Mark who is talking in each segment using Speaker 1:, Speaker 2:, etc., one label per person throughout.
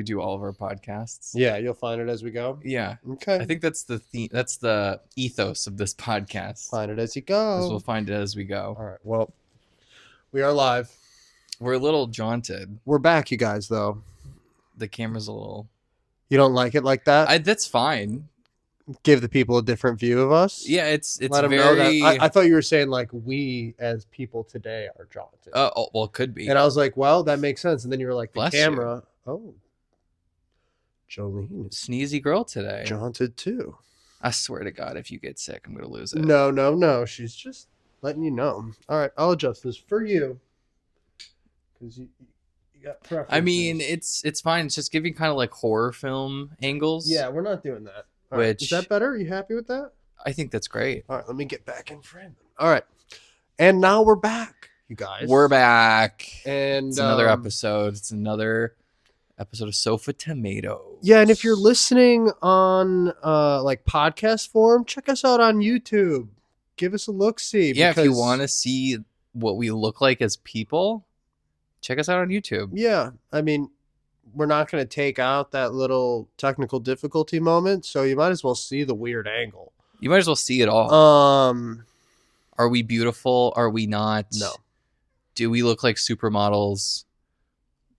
Speaker 1: We do all of our podcasts.
Speaker 2: Yeah, you'll find it as we go.
Speaker 1: Yeah.
Speaker 2: Okay.
Speaker 1: I think that's that's the ethos of this podcast.
Speaker 2: Find it as you
Speaker 1: Is we'll
Speaker 2: go.
Speaker 1: find it as we go.
Speaker 2: All right. Well, we are live.
Speaker 1: We're a little jaunted.
Speaker 2: We're back, you guys, though.
Speaker 1: The camera's a little...
Speaker 2: You don't like it like that?
Speaker 1: That's fine.
Speaker 2: Give the people a different view of us?
Speaker 1: Yeah, it's
Speaker 2: Let them
Speaker 1: very...
Speaker 2: know that. I thought you were saying, like, we as people today are jaunted.
Speaker 1: Well, it could be.
Speaker 2: And I was like, well, that makes sense. And then you were like, the
Speaker 1: Bless
Speaker 2: camera. You. Oh. Jolene is
Speaker 1: Sneezy girl today.
Speaker 2: jaunted, too.
Speaker 1: I swear to God, if you get sick, I'm going to lose it.
Speaker 2: No. She's just letting you know. All right, I'll adjust this for you. Because you got preferences.
Speaker 1: I mean, it's fine. It's just giving kind of like horror film angles.
Speaker 2: Yeah, we're not doing that. All right, is that better? Are you happy with that?
Speaker 1: I think that's great.
Speaker 2: All right, let me get back in frame. All right. And now we're back, you guys.
Speaker 1: We're back.
Speaker 2: And
Speaker 1: it's another episode. It's another episode of Sofa Tomatoes.
Speaker 2: Yeah, and if you're listening on like podcast form, check us out on YouTube. Give us a look-see.
Speaker 1: Yeah, if you want to see what we look like as people, check us out on YouTube.
Speaker 2: Yeah, I mean, we're not going to take out that little technical difficulty moment, so you might as well see the weird angle.
Speaker 1: You might as well see it all. Are we beautiful? Are we not?
Speaker 2: No. Do
Speaker 1: we look like supermodels?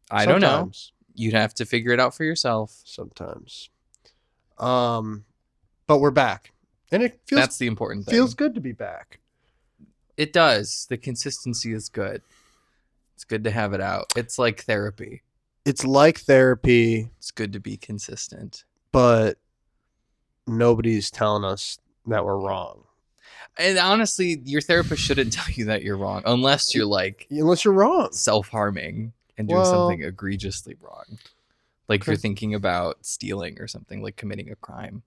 Speaker 1: I don't know. You'd have to figure it out for yourself.
Speaker 2: Sometimes. But we're back. And it feels...
Speaker 1: That's the important thing.
Speaker 2: Feels good to be back.
Speaker 1: It does. The consistency is good. It's good to have it out. It's like therapy.
Speaker 2: It's like therapy.
Speaker 1: It's good to be consistent.
Speaker 2: But nobody's telling us that we're wrong.
Speaker 1: And honestly, your therapist shouldn't tell you that you're wrong unless you're
Speaker 2: wrong.
Speaker 1: Self-harming and doing something egregiously wrong. Like you're thinking about stealing or something, like committing a crime.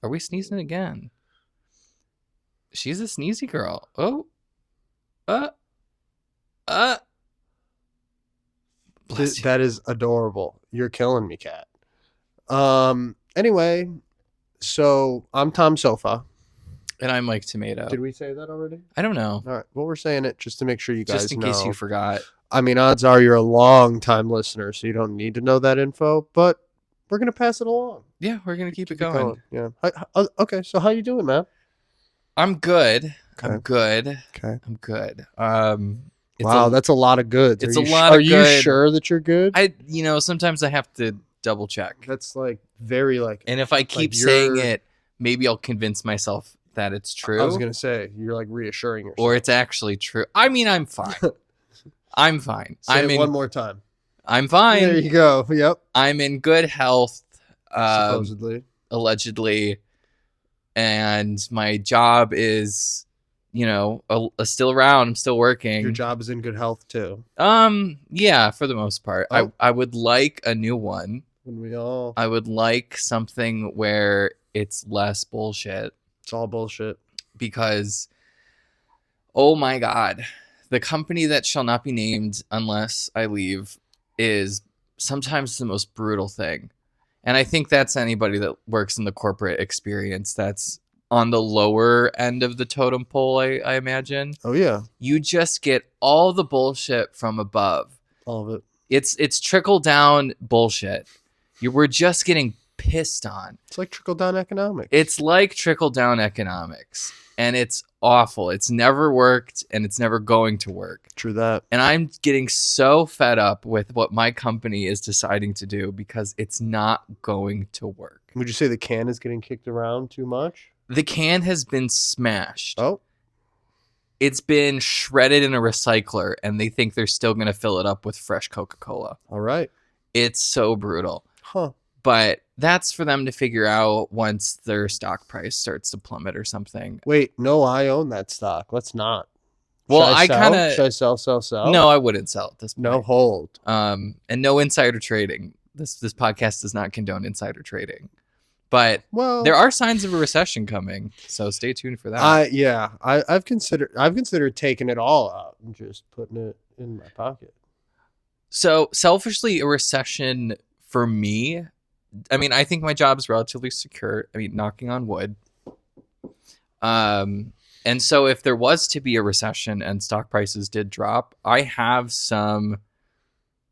Speaker 1: Are we sneezing again? She's a sneezy girl. Oh.
Speaker 2: That is adorable. You're killing me, cat. Anyway, so I'm Tom Sofa.
Speaker 1: And I'm Mike Tomato.
Speaker 2: Did we say that already?
Speaker 1: I don't know.
Speaker 2: All right. Well, we're saying it just to make sure you guys know.
Speaker 1: Just in case you forgot.
Speaker 2: I mean, odds are you're a long-time listener, so you don't need to know that info, but we're going to pass it along.
Speaker 1: Yeah, we're going to keep it going.
Speaker 2: Yeah. Okay, so how you doing, man?
Speaker 1: I'm good.
Speaker 2: Okay.
Speaker 1: I'm good.
Speaker 2: Okay.
Speaker 1: I'm good.
Speaker 2: Wow, that's a lot of goods.
Speaker 1: It's a lot of good.
Speaker 2: Are you sure that you're good?
Speaker 1: Sometimes I have to double check.
Speaker 2: That's like very like...
Speaker 1: And if I keep saying it, maybe I'll convince myself that it's true.
Speaker 2: I was going to say, you're like reassuring yourself.
Speaker 1: Or it's actually true. I mean, I'm fine. I'm fine.
Speaker 2: Say it one more time.
Speaker 1: I'm fine.
Speaker 2: There you go. Yep.
Speaker 1: I'm in good health.
Speaker 2: Supposedly.
Speaker 1: Allegedly. And my job is, still around. I'm still working.
Speaker 2: Your job is in good health too.
Speaker 1: Yeah, for the most part.
Speaker 2: Oh.
Speaker 1: I would like a new one.
Speaker 2: I
Speaker 1: would like something where it's less bullshit.
Speaker 2: It's all bullshit.
Speaker 1: Because, oh my God, the company that shall not be named unless I leave is sometimes the most brutal thing. And I think that's anybody that works in the corporate experience that's on the lower end of the totem pole, I imagine.
Speaker 2: Oh, yeah.
Speaker 1: You just get all the bullshit from above.
Speaker 2: All of it.
Speaker 1: It's trickle down bullshit. We're just getting pissed on.
Speaker 2: It's like trickle down economics.
Speaker 1: It's like trickle down economics. And it's awful. It's never worked and it's never going to work.
Speaker 2: True that.
Speaker 1: And I'm getting so fed up with what my company is deciding to do because it's not going to work.
Speaker 2: Would you say the can is getting kicked around too much?
Speaker 1: The can has been smashed.
Speaker 2: Oh.
Speaker 1: It's been shredded in a recycler and they think they're still going to fill it up with fresh Coca-Cola.
Speaker 2: All right.
Speaker 1: It's so brutal.
Speaker 2: Huh.
Speaker 1: But that's for them to figure out once their stock price starts to plummet or something.
Speaker 2: Wait, no, I own that stock. Let's not.
Speaker 1: Well,
Speaker 2: Should I sell?
Speaker 1: No, I wouldn't sell at this point.
Speaker 2: No hold.
Speaker 1: And no insider trading. This podcast does not condone insider trading. But there are signs of a recession coming, so stay tuned for that.
Speaker 2: I've considered taking it all out and just putting it in my pocket. So
Speaker 1: selfishly, a recession for me, I mean, I think my job is relatively secure. I mean, knocking on wood. And so if there was to be a recession and stock prices did drop, I have some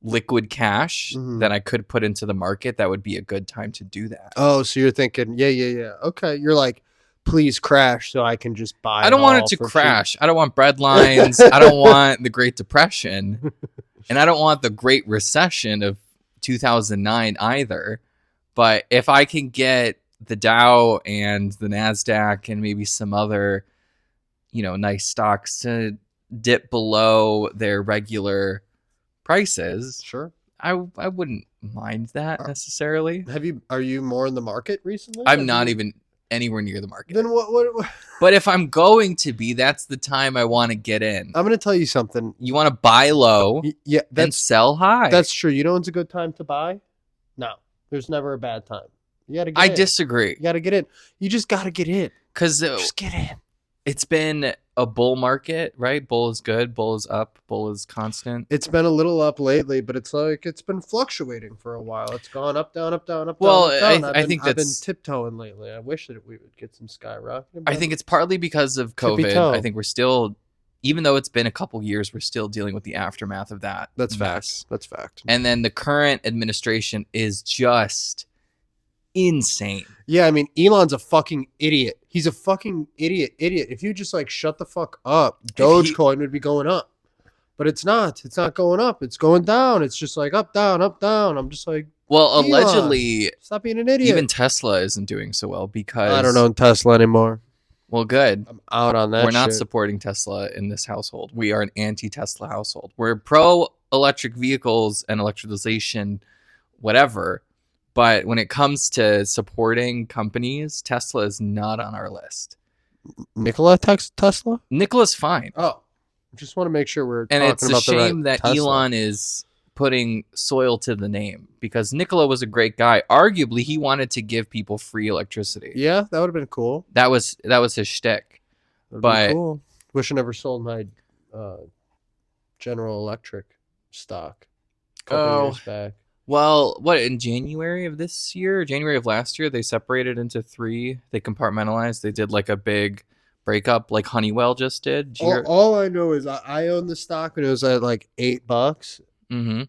Speaker 1: liquid cash
Speaker 2: Mhm.
Speaker 1: that I could put into the market, that would be a good time to do that.
Speaker 2: Oh, so you're thinking, yeah. Okay, you're like, please crash so I can just buy
Speaker 1: I
Speaker 2: it
Speaker 1: don't want it
Speaker 2: all
Speaker 1: to
Speaker 2: for cheap.
Speaker 1: crash. I don't want bread lines. I don't want the Great Depression. And I don't want the Great Recession of 2009 either. But if I can get the Dow and the NASDAQ and maybe some other, nice stocks to dip below their regular prices,
Speaker 2: Sure.
Speaker 1: I wouldn't mind that necessarily.
Speaker 2: Are you more in the market recently?
Speaker 1: I'm not even anywhere near the market.
Speaker 2: Then what
Speaker 1: But if I'm going to be, that's the time I want to get in.
Speaker 2: I'm going to tell you something.
Speaker 1: You want to buy low
Speaker 2: Yeah,
Speaker 1: and sell high.
Speaker 2: That's true. You know when's a good time to buy? No. There's never a bad time. You got to get
Speaker 1: I
Speaker 2: in.
Speaker 1: disagree.
Speaker 2: You got to get in. You just got to get in.
Speaker 1: Because
Speaker 2: Just get in.
Speaker 1: it's been a bull market, right? Bull is good. Bull is up. Bull is constant.
Speaker 2: It's been a little up lately, but it's been fluctuating for a while. It's gone up, down, up, down, up,
Speaker 1: Well,
Speaker 2: down, up, down.
Speaker 1: I think
Speaker 2: I've been
Speaker 1: that's-
Speaker 2: tiptoeing lately. I wish that we would get some skyrocketing.
Speaker 1: I think it's partly because of
Speaker 2: Tippy
Speaker 1: COVID.
Speaker 2: toe.
Speaker 1: I think we're still, even though it's been a couple years, we're still dealing with the aftermath of that.
Speaker 2: That's
Speaker 1: mess.
Speaker 2: fact. That's fact.
Speaker 1: And then the current administration is just insane.
Speaker 2: Yeah, I mean, Elon's a fucking idiot. He's a fucking idiot. If you just shut the fuck up, Dogecoin would be going up. But it's not. It's not going up. It's going down. It's just up, down, up, down. I'm just like,
Speaker 1: well,
Speaker 2: Elon,
Speaker 1: allegedly,
Speaker 2: stop being an idiot.
Speaker 1: even Tesla isn't doing so well because
Speaker 2: I don't own Tesla anymore.
Speaker 1: Well, good.
Speaker 2: I'm out on that.
Speaker 1: We're not
Speaker 2: shit.
Speaker 1: supporting Tesla in this household. We are an anti-Tesla household. We're pro electric vehicles and electrification, whatever. But when it comes to supporting companies, Tesla is not on our list.
Speaker 2: Nikola Tesla?
Speaker 1: Nikola's fine.
Speaker 2: Oh, just want to make sure we're
Speaker 1: And
Speaker 2: talking
Speaker 1: it's a
Speaker 2: about the right
Speaker 1: shame that
Speaker 2: Tesla.
Speaker 1: Elon is putting soil to the name because Nikola was a great guy. Arguably, he wanted to give people free electricity.
Speaker 2: Yeah, that would have been cool.
Speaker 1: That was his shtick.
Speaker 2: That'd
Speaker 1: But
Speaker 2: be cool. Wish I never sold my General Electric stock a couple years back.
Speaker 1: Well, what, in January of this year, January of last year, they separated into three. They compartmentalized. They did a big breakup like Honeywell just did.
Speaker 2: All I know is I owned the stock when it was at $8.
Speaker 1: Mm-hmm.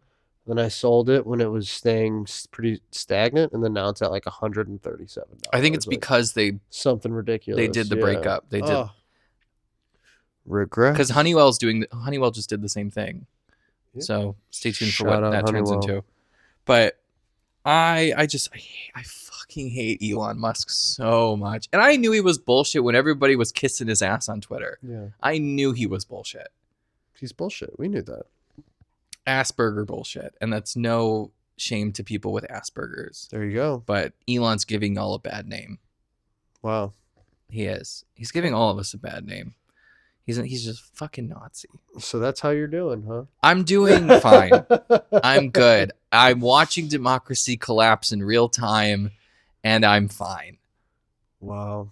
Speaker 2: Then I sold it when it was staying pretty stagnant, and then now it's at $137.
Speaker 1: I think it's because
Speaker 2: something ridiculous.
Speaker 1: they did the breakup. They did
Speaker 2: regret
Speaker 1: because Honeywell just did the same thing.
Speaker 2: Yeah.
Speaker 1: So stay tuned for
Speaker 2: Shout
Speaker 1: what
Speaker 2: out
Speaker 1: that turns
Speaker 2: Honeywell.
Speaker 1: into. But I fucking hate Elon Musk so much, and I knew he was bullshit when everybody was kissing his ass on Twitter.
Speaker 2: Yeah,
Speaker 1: I knew he was bullshit.
Speaker 2: he's bullshit. We knew that.
Speaker 1: Asperger bullshit, and that's no shame to people with Asperger's.
Speaker 2: There you go.
Speaker 1: But Elon's giving y'all a bad name.
Speaker 2: Wow.
Speaker 1: He is. He's giving all of us a bad name. He's just fucking Nazi.
Speaker 2: So that's how you're doing, huh?
Speaker 1: I'm doing fine. I'm good. I'm watching democracy collapse in real time, and I'm fine.
Speaker 2: Wow.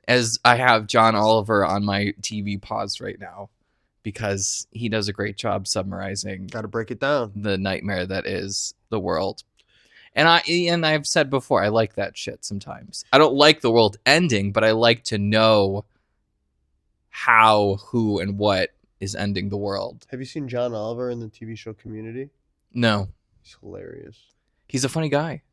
Speaker 1: As I have John Oliver on my TV pause right now because he does a great job summarizing
Speaker 2: Got to break it down.
Speaker 1: the nightmare that is the world. And I've said before, I like that shit sometimes. I don't like the world ending, but I like to know how, who, and what is ending the world.
Speaker 2: Have you seen John Oliver in the TV show Community?
Speaker 1: No.
Speaker 2: He's hilarious.
Speaker 1: He's a funny guy.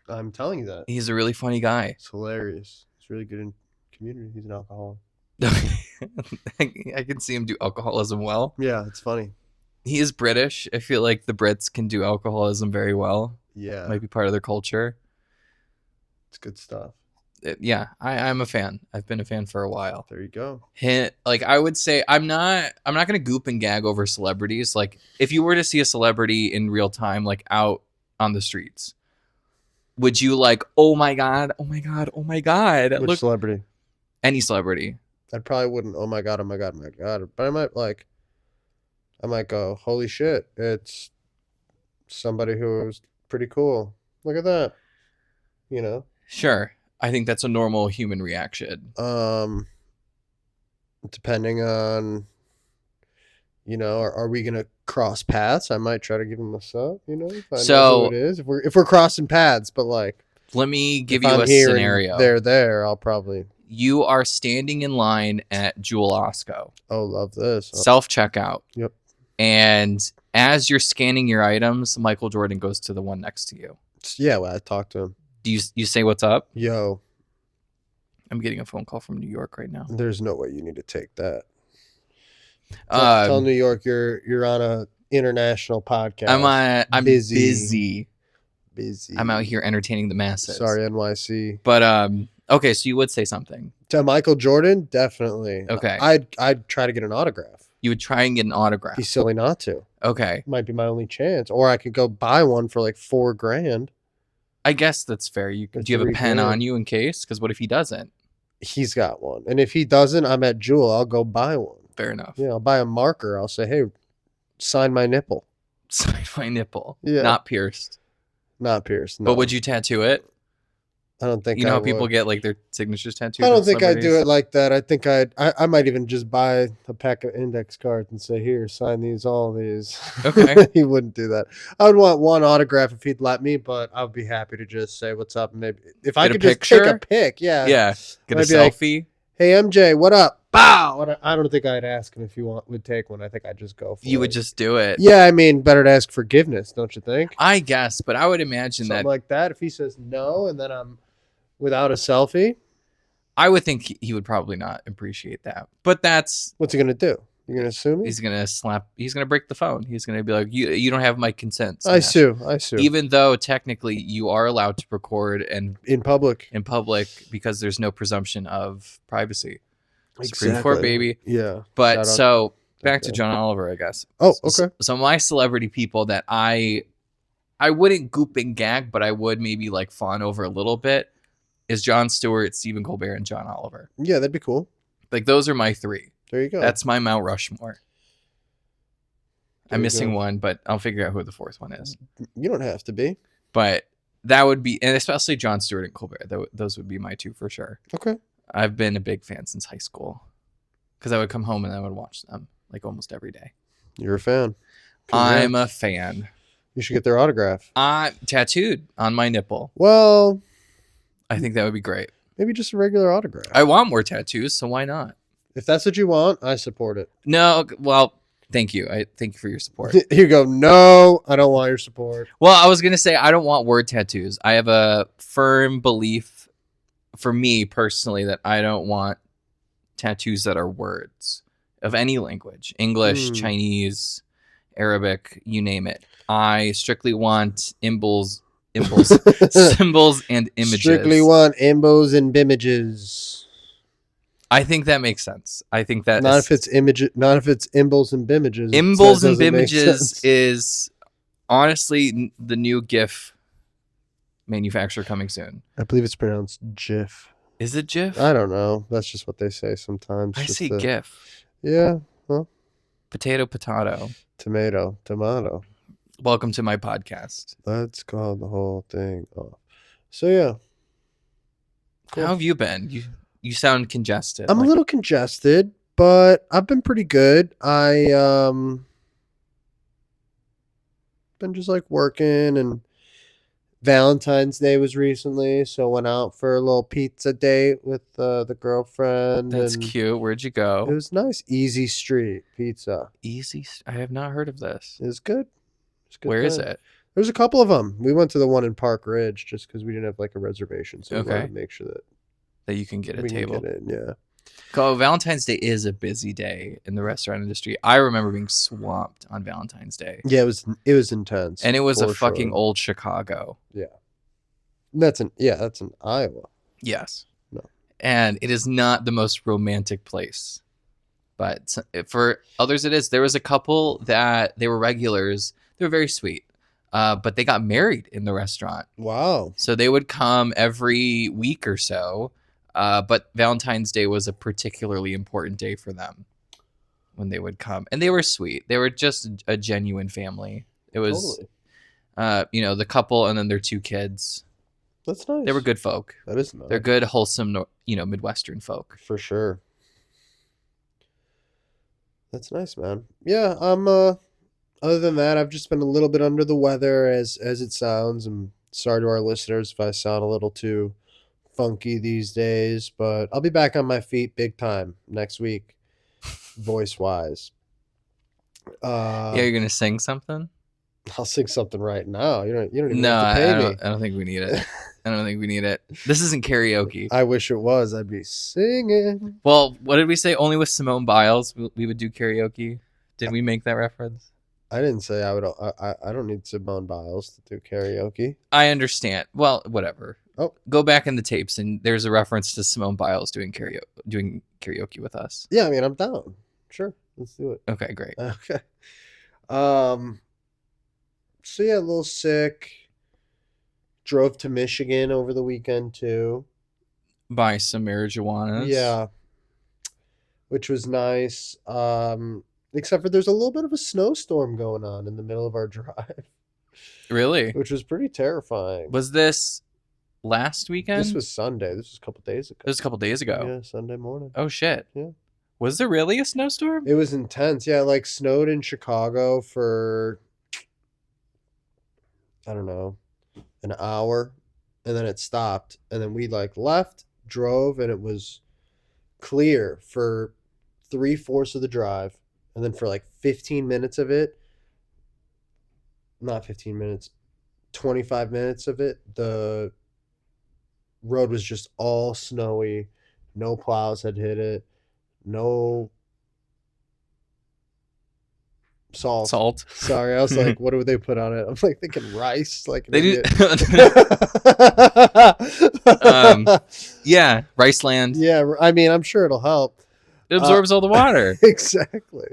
Speaker 2: I'm telling you that.
Speaker 1: He's a really funny guy.
Speaker 2: It's hilarious. He's really good in Community. He's an alcoholic.
Speaker 1: I can see him do alcoholism well.
Speaker 2: Yeah, it's funny.
Speaker 1: He is British. I feel like the Brits can do alcoholism very well.
Speaker 2: Yeah.
Speaker 1: Might be part of their culture.
Speaker 2: It's good stuff.
Speaker 1: Yeah, I'm a fan. I've been a fan for a while.
Speaker 2: There you go.
Speaker 1: I would say I'm not gonna goop and gag over celebrities. Like if you were to see a celebrity in real time, out on the streets, would you oh my god, oh my god, oh my god?
Speaker 2: Which celebrity?
Speaker 1: Any celebrity.
Speaker 2: I probably wouldn't. Oh my god, oh my god, oh my god. But I might go, holy shit, it's somebody who was pretty cool. Look at that.
Speaker 1: Sure. I think that's a normal human reaction.
Speaker 2: Depending on, are we gonna cross paths? I might try to give him a sub. If I know who it is. If we're crossing paths, but
Speaker 1: let me give
Speaker 2: if
Speaker 1: you
Speaker 2: I'm
Speaker 1: a
Speaker 2: here and
Speaker 1: scenario.
Speaker 2: They're there. I'll probably.
Speaker 1: You are standing in line at Jewel Osco.
Speaker 2: Oh, love this.
Speaker 1: Self checkout.
Speaker 2: Yep.
Speaker 1: And as you're scanning your items, Michael Jordan goes to the one next to you.
Speaker 2: Yeah, well, I talked to him.
Speaker 1: Do you say what's up?
Speaker 2: Yo,
Speaker 1: I'm getting a phone call from New York right now.
Speaker 2: there's no way you need to take that. Tell New York you're on a international podcast.
Speaker 1: I'm busy.
Speaker 2: Busy.
Speaker 1: I'm out here entertaining the masses.
Speaker 2: Sorry, NYC.
Speaker 1: But okay, so you would say something.
Speaker 2: To Michael Jordan, definitely.
Speaker 1: Okay.
Speaker 2: I'd try to get an autograph.
Speaker 1: You would try and get an autograph.
Speaker 2: Be silly not to.
Speaker 1: Okay.
Speaker 2: Might be my only chance. Or I could go buy one for like $4,000.
Speaker 1: I guess that's fair. Do you have a pen on you in case? Because what if he doesn't?
Speaker 2: He's got one. And if he doesn't, I'm at Jewel. I'll go buy one.
Speaker 1: Fair enough.
Speaker 2: Yeah, I'll buy a marker. I'll say, hey, sign my nipple.
Speaker 1: Sign my nipple.
Speaker 2: Yeah.
Speaker 1: Not pierced.
Speaker 2: Not pierced. No.
Speaker 1: But would you tattoo it?
Speaker 2: I don't think
Speaker 1: you know how
Speaker 2: would.
Speaker 1: people get like their signatures tattooed.
Speaker 2: I don't think I'd do it like that. I think I might even just buy a pack of index cards and say, here, sign all these.
Speaker 1: Okay.
Speaker 2: He wouldn't do that. I would want one autograph if he'd let me, but I would be happy to just say what's up. Maybe if I could just take a pic. Yeah.
Speaker 1: Yeah. Get a selfie.
Speaker 2: Like, hey, MJ, what up? Bow. I don't think I'd ask him if he would take one. I think I'd just go for it.
Speaker 1: You would just do it.
Speaker 2: Yeah, I mean, better to ask forgiveness, don't you think?
Speaker 1: I guess, but I would imagine
Speaker 2: Something
Speaker 1: that
Speaker 2: like that. If he says no, and then I'm without a selfie,
Speaker 1: I would think he would probably not appreciate that. But that's
Speaker 2: what's he gonna do? You're gonna sue me?
Speaker 1: He's gonna break the phone. He's gonna be like, you don't have my consent.
Speaker 2: I sue.
Speaker 1: Even though technically you are allowed to record and
Speaker 2: in public
Speaker 1: because there's no presumption of privacy.
Speaker 2: Exactly.
Speaker 1: Supreme Court, baby.
Speaker 2: Yeah.
Speaker 1: But so back to John Oliver, I guess.
Speaker 2: Oh, okay.
Speaker 1: So my celebrity people that I wouldn't goop and gag, but I would maybe like fawn over a little bit is Jon Stewart, Stephen Colbert, and John Oliver.
Speaker 2: Yeah, that'd be cool.
Speaker 1: Like those are my three.
Speaker 2: There you go.
Speaker 1: That's my Mount Rushmore. I'm missing one, but I'll figure out who the fourth one is.
Speaker 2: You don't have to be.
Speaker 1: But that would be, and especially Jon Stewart and Colbert. Those would be my two for sure.
Speaker 2: Okay.
Speaker 1: I've been a big fan since high school because I would come home and I would watch them like almost every day.
Speaker 2: You're a fan.
Speaker 1: Congrats. I'm a fan.
Speaker 2: You should get their autograph.
Speaker 1: Tattooed on my nipple.
Speaker 2: Well,
Speaker 1: I think that would be great.
Speaker 2: Maybe just a regular autograph.
Speaker 1: I want more tattoos, so why not?
Speaker 2: If that's what you want, I support it.
Speaker 1: No, well, thank you. I thank you for your support.
Speaker 2: You go, no, I don't want your support.
Speaker 1: Well, I was going to say I don't want word tattoos. I have a firm belief for me personally that I don't want tattoos that are words of any language. English, Chinese, Arabic, you name it. I strictly want symbols and images.
Speaker 2: Strictly want imbos and bimages.
Speaker 1: I think that makes sense. I think that
Speaker 2: not if it's imbles and bimages.
Speaker 1: Imbles and bimages is honestly the new GIF manufacturer coming soon.
Speaker 2: I believe it's pronounced GIF.
Speaker 1: Is it GIF?
Speaker 2: I don't know. That's just what they say sometimes.
Speaker 1: I say GIF.
Speaker 2: Yeah. Well,
Speaker 1: potato.
Speaker 2: Tomato.
Speaker 1: Welcome to my podcast.
Speaker 2: Let's call the whole thing off. So yeah.
Speaker 1: Cool. How have you been? You sound congested.
Speaker 2: I'm a little congested, but I've been pretty good. I been just like working, and Valentine's Day was recently, so went out for a little pizza date with the girlfriend.
Speaker 1: That's cute. Where'd you go?
Speaker 2: It was nice. Easy Street Pizza.
Speaker 1: I have not heard of this.
Speaker 2: It was good.
Speaker 1: Where is it?
Speaker 2: There's a couple of them. We went to the one in Park Ridge just because we didn't have like a reservation, so we wanted to make sure
Speaker 1: that you can get a table.
Speaker 2: Yeah.
Speaker 1: Valentine's Day is a busy day in the restaurant industry. I remember being swamped on Valentine's Day.
Speaker 2: Yeah, it was intense.
Speaker 1: And it was a fucking old Chicago.
Speaker 2: Yeah. That's in Iowa.
Speaker 1: Yes.
Speaker 2: No.
Speaker 1: And it is not the most romantic place. But for others it is. There was a couple that they were regulars. They were very sweet. But they got married in the restaurant.
Speaker 2: Wow.
Speaker 1: So they would come every week or so. But Valentine's Day was a particularly important day for them when they would come. And they were sweet. They were just a genuine family. It was, totally. The couple and then their two kids.
Speaker 2: That's nice.
Speaker 1: They were good folk.
Speaker 2: That is nice.
Speaker 1: They're good, wholesome, Midwestern folk.
Speaker 2: For sure. That's nice, man. Yeah, I'm, other than that, I've just been a little bit under the weather as it sounds. I'm sorry to our listeners if I sound a little too funky these days, but I'll be back on my feet big time next week, voice wise. Uh,
Speaker 1: Yeah, you're gonna sing something?
Speaker 2: I'll sing something right now. You don't even
Speaker 1: No,
Speaker 2: have to pay me.
Speaker 1: I don't think we need it. I don't think we need it. This isn't karaoke.
Speaker 2: I wish it was. I'd be singing.
Speaker 1: Well, what did we say? Only with Simone Biles we would do karaoke. Did we make that reference?
Speaker 2: I didn't say I would. I don't need Simone Biles to do karaoke.
Speaker 1: I understand. Well, whatever.
Speaker 2: Oh,
Speaker 1: Go back in the tapes, and there's a reference to Simone Biles doing karaoke with us.
Speaker 2: yeah. I mean, I'm down. Sure, let's do it.
Speaker 1: Okay, great.
Speaker 2: Okay. Um. So yeah, a little sick. Drove to Michigan over the weekend too.
Speaker 1: Buy some marijuanas.
Speaker 2: Yeah, which was nice. Except for there's a little bit of a snowstorm going on in the middle of our drive,
Speaker 1: Really?
Speaker 2: which was pretty terrifying.
Speaker 1: Was this last weekend?
Speaker 2: This was Sunday. This was a couple days ago.
Speaker 1: It was a couple days ago.
Speaker 2: Yeah, Sunday morning.
Speaker 1: Oh shit.
Speaker 2: Yeah.
Speaker 1: Was there really a snowstorm?
Speaker 2: It was intense. Yeah, like snowed in Chicago for I don't know, an hour, and then it stopped, and then we like left, drove, and it was clear for 3/4 of the drive, and then for like 15 minutes of it, not 15 minutes, 25 minutes of it, the road was just all snowy. No plows had hit it. No salt.
Speaker 1: Salt.
Speaker 2: Sorry, I was like, what do they put on it? I'm like thinking rice, like an
Speaker 1: They do.
Speaker 2: idiot.
Speaker 1: Yeah, Riceland.
Speaker 2: Yeah, I mean, I'm sure it'll help.
Speaker 1: It absorbs all the water.
Speaker 2: Exactly.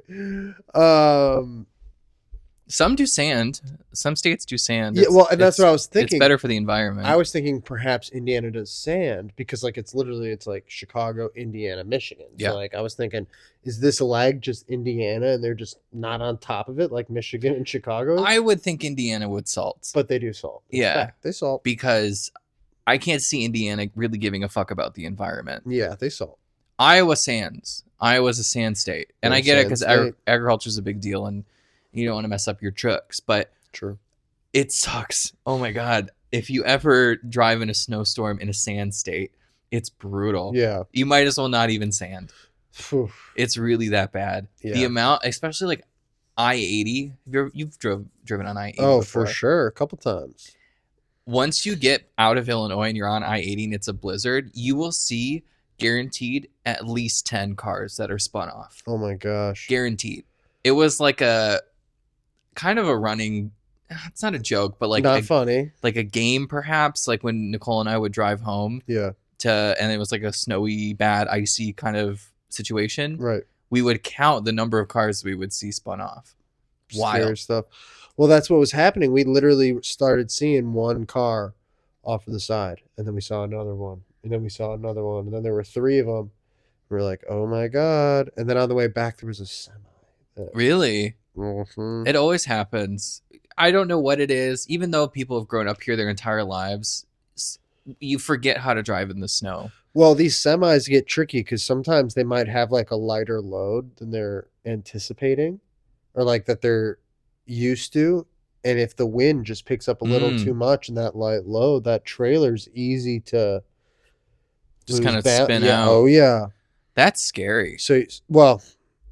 Speaker 1: Some do sand. Some states do sand.
Speaker 2: Yeah, well, and that's what I was
Speaker 1: It's
Speaker 2: thinking.
Speaker 1: better for the environment.
Speaker 2: I was thinking perhaps Indiana does sand because, like, it's like Chicago, Indiana, Michigan. So,
Speaker 1: Yeah.
Speaker 2: like, I was thinking, is this leg just Indiana and they're just not on top of it like Michigan and Chicago?
Speaker 1: I would think Indiana would salt.
Speaker 2: But they do salt. It's
Speaker 1: Yeah.
Speaker 2: fact. They salt.
Speaker 1: Because I can't see Indiana really giving a fuck about the environment.
Speaker 2: Yeah, they salt.
Speaker 1: Iowa sands. Iowa's a sand state. And
Speaker 2: We're
Speaker 1: I
Speaker 2: a
Speaker 1: get it
Speaker 2: sand
Speaker 1: because
Speaker 2: state.
Speaker 1: agriculture is a big deal and you don't want to mess up your trucks. But
Speaker 2: True.
Speaker 1: it sucks. Oh my God. If you ever drive in a snowstorm in a sand state, it's brutal.
Speaker 2: Yeah.
Speaker 1: You might as well not even sand.
Speaker 2: Phew.
Speaker 1: It's really that bad.
Speaker 2: Yeah.
Speaker 1: The amount, especially like I-80. You've driven on I-80
Speaker 2: Oh,
Speaker 1: before.
Speaker 2: for sure. A couple times.
Speaker 1: Once you get out of Illinois and you're on I-80 and it's a blizzard, you will see guaranteed at least 10 cars that are spun off.
Speaker 2: Oh my gosh.
Speaker 1: Guaranteed. It was like a kind of a running, it's not a joke, but like
Speaker 2: Not funny.
Speaker 1: like a game perhaps, like when Nicole and I would drive home
Speaker 2: Yeah.
Speaker 1: and it was like a snowy, bad, icy kind of situation.
Speaker 2: Right.
Speaker 1: We would count the number of cars we would see spun off.
Speaker 2: Scary
Speaker 1: Wild.
Speaker 2: stuff. Well, that's what was happening. We literally started seeing one car off to the side, and then we saw another one, and then we saw another one, and then there were three of them. We were like, "Oh my god!" And then on the way back, there was a semi.
Speaker 1: Really?
Speaker 2: Mhm.
Speaker 1: It always happens. I don't know what it is. Even though people have grown up here their entire lives, you forget how to drive in the snow.
Speaker 2: Well, these semis get tricky because sometimes they might have like a lighter load than they're anticipating, or like that they're used to. And if the wind just picks up a little too much in that light load, that trailer's easy to
Speaker 1: Just
Speaker 2: lose
Speaker 1: kind of
Speaker 2: ba-
Speaker 1: spin
Speaker 2: yeah,
Speaker 1: out.
Speaker 2: Oh yeah.
Speaker 1: That's scary.
Speaker 2: So, well,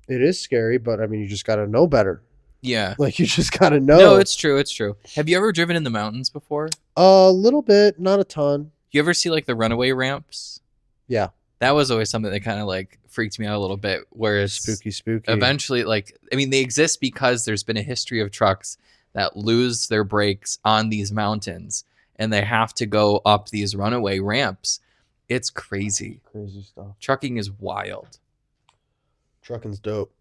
Speaker 2: it is scary, but I mean, you just got to know better.
Speaker 1: Yeah.
Speaker 2: Like, you just got to know.
Speaker 1: No, it's true. It's true. Have you ever driven in the mountains before?
Speaker 2: A little bit, not a ton.
Speaker 1: You ever see like the runaway ramps?
Speaker 2: Yeah.
Speaker 1: That was always something that kind of like freaked me out a little bit. Where it's
Speaker 2: Spooky.
Speaker 1: eventually, like, I mean, they exist because there's been a history of trucks that lose their brakes on these mountains and they have to go up these runaway ramps. It's crazy.
Speaker 2: Crazy stuff.
Speaker 1: Trucking is wild.
Speaker 2: Trucking's dope.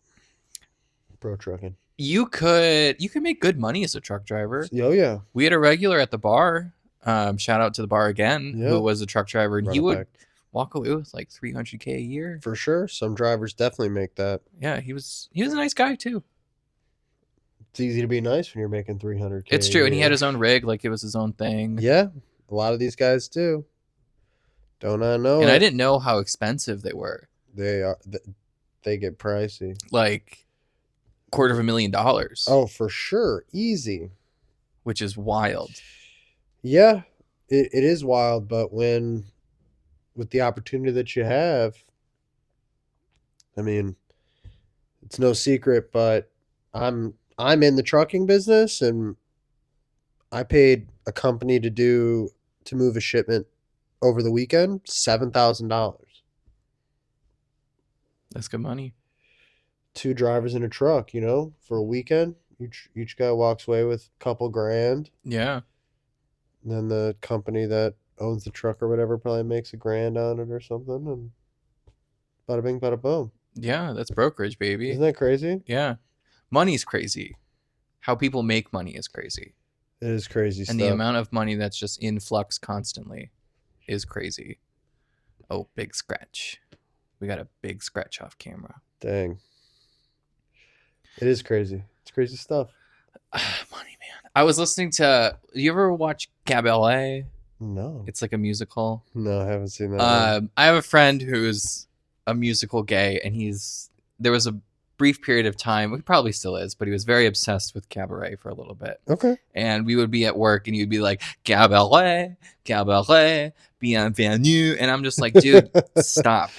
Speaker 2: Pro trucking.
Speaker 1: You could make good money as a truck driver.
Speaker 2: Oh, yeah.
Speaker 1: We had a regular at the bar. Shout out to the bar again,
Speaker 2: Yeah.
Speaker 1: who was a truck driver, and
Speaker 2: Run
Speaker 1: he
Speaker 2: it
Speaker 1: would
Speaker 2: back.
Speaker 1: walk away with like $300K a year.
Speaker 2: For sure. Some drivers definitely make that.
Speaker 1: Yeah, he was a nice guy too.
Speaker 2: It's easy to be nice when you're making 300K.
Speaker 1: It's true,
Speaker 2: a
Speaker 1: and he
Speaker 2: year.
Speaker 1: had his own rig, like it was his own thing.
Speaker 2: Yeah. A lot of these guys do. Don't I know
Speaker 1: And
Speaker 2: it?
Speaker 1: I didn't know how expensive they were.
Speaker 2: They are. They get pricey.
Speaker 1: Like $250,000.
Speaker 2: Oh, for sure. Easy.
Speaker 1: Which is wild.
Speaker 2: Yeah, it is wild, but with the opportunity that you have, I mean, it's no secret, but I'm in the trucking business, and I paid a company to move a shipment over the weekend $7,000.
Speaker 1: That's good money.
Speaker 2: 2 drivers in a truck, for a weekend. Each guy walks away with a couple grand.
Speaker 1: Yeah.
Speaker 2: And then the company that owns the truck or whatever probably makes $1,000 on it or something, and bada bing, bada boom.
Speaker 1: Yeah, that's brokerage,
Speaker 2: Isn't
Speaker 1: baby.
Speaker 2: that crazy?
Speaker 1: Yeah. Money's crazy. How people make money is crazy.
Speaker 2: It is crazy
Speaker 1: And the
Speaker 2: stuff.
Speaker 1: amount of money that's just in flux constantly is crazy. Oh, big scratch. We got a big scratch off camera.
Speaker 2: Dang. It is crazy. It's crazy stuff.
Speaker 1: Money, man. I was listening to. You ever watch Cabaret?
Speaker 2: No.
Speaker 1: It's like a musical.
Speaker 2: No, I haven't seen that one.
Speaker 1: I have a friend who's a musical gay, and there was a brief period of time, he probably still is, but he was very obsessed with Cabaret for a little bit.
Speaker 2: Okay.
Speaker 1: And we would be at work, and he'd be like, Cabaret, Cabaret, bienvenue. And I'm just like, dude, stop.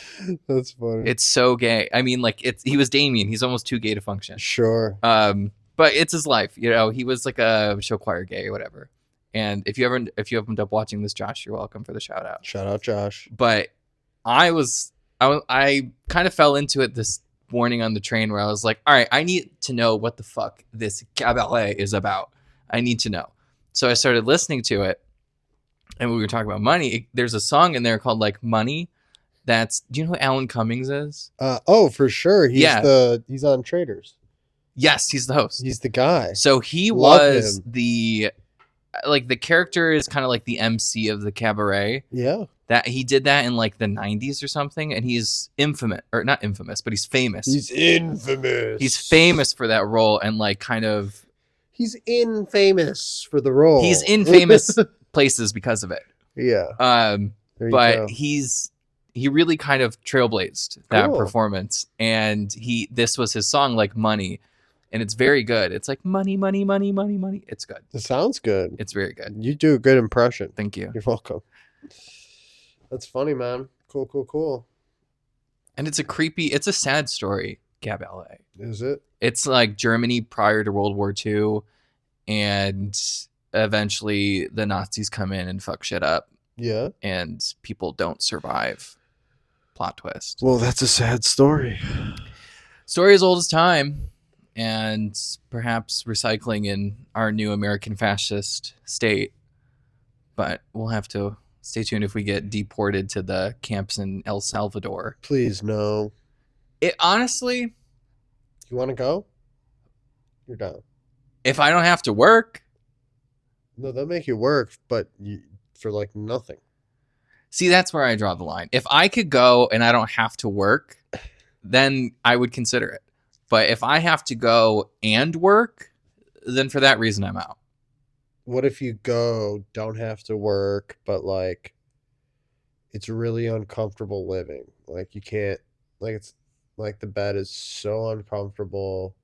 Speaker 2: That's funny.
Speaker 1: It's so gay. I mean, like, he was Damien. He's almost too gay to function.
Speaker 2: Sure.
Speaker 1: But it's his life. He was like a show choir gay or whatever. And if you opened up watching this, Josh, you're welcome for the shout out.
Speaker 2: Shout out, Josh.
Speaker 1: But I kind of fell into it this morning on the train where I was like, all right, I need to know what the fuck this Cabaret is about. I need to know. So I started listening to it, and we were talking about money. There's a song in there called like Money. Do you know who Alan Cummings is?
Speaker 2: For sure. He's on Traders.
Speaker 1: Yes, he's the host.
Speaker 2: He's the guy.
Speaker 1: So he
Speaker 2: Love
Speaker 1: was
Speaker 2: him.
Speaker 1: the character is kind of like the MC of the Cabaret.
Speaker 2: Yeah.
Speaker 1: That he did that in like the 90s or something, and he's infamous, or not infamous, but he's famous.
Speaker 2: He's infamous.
Speaker 1: He's famous for that role, and like kind of
Speaker 2: he's infamous for the role.
Speaker 1: He's in famous places because of it.
Speaker 2: Yeah.
Speaker 1: But he really kind of trailblazed that
Speaker 2: Cool.
Speaker 1: performance, and this was his song, like Money, and it's very good. It's like money, money, money, money, money. It's good.
Speaker 2: It sounds good.
Speaker 1: It's very good.
Speaker 2: You do a good impression.
Speaker 1: Thank you.
Speaker 2: You're welcome. That's funny, man. Cool.
Speaker 1: And it's a sad story, Cabaret.
Speaker 2: Is it?
Speaker 1: It's like Germany prior to World War II, and eventually the Nazis come in and fuck shit up.
Speaker 2: Yeah.
Speaker 1: And people don't survive. Plot twist.
Speaker 2: Well, that's a sad story.
Speaker 1: Story as old as time, and perhaps recycling in our new American fascist state. But we'll have to stay tuned if we get deported to the camps in El Salvador.
Speaker 2: Please, no.
Speaker 1: It honestly,
Speaker 2: You want to go? You're down.
Speaker 1: if I don't have to work.
Speaker 2: No, they'll make you work, but for like nothing.
Speaker 1: See, that's where I draw the line. If I could go and I don't have to work, then I would consider it. But if I have to go and work, then for that reason, I'm out.
Speaker 2: What if you don't have to work, but like it's really uncomfortable living? Like you can't, like it's like the bed is so uncomfortable.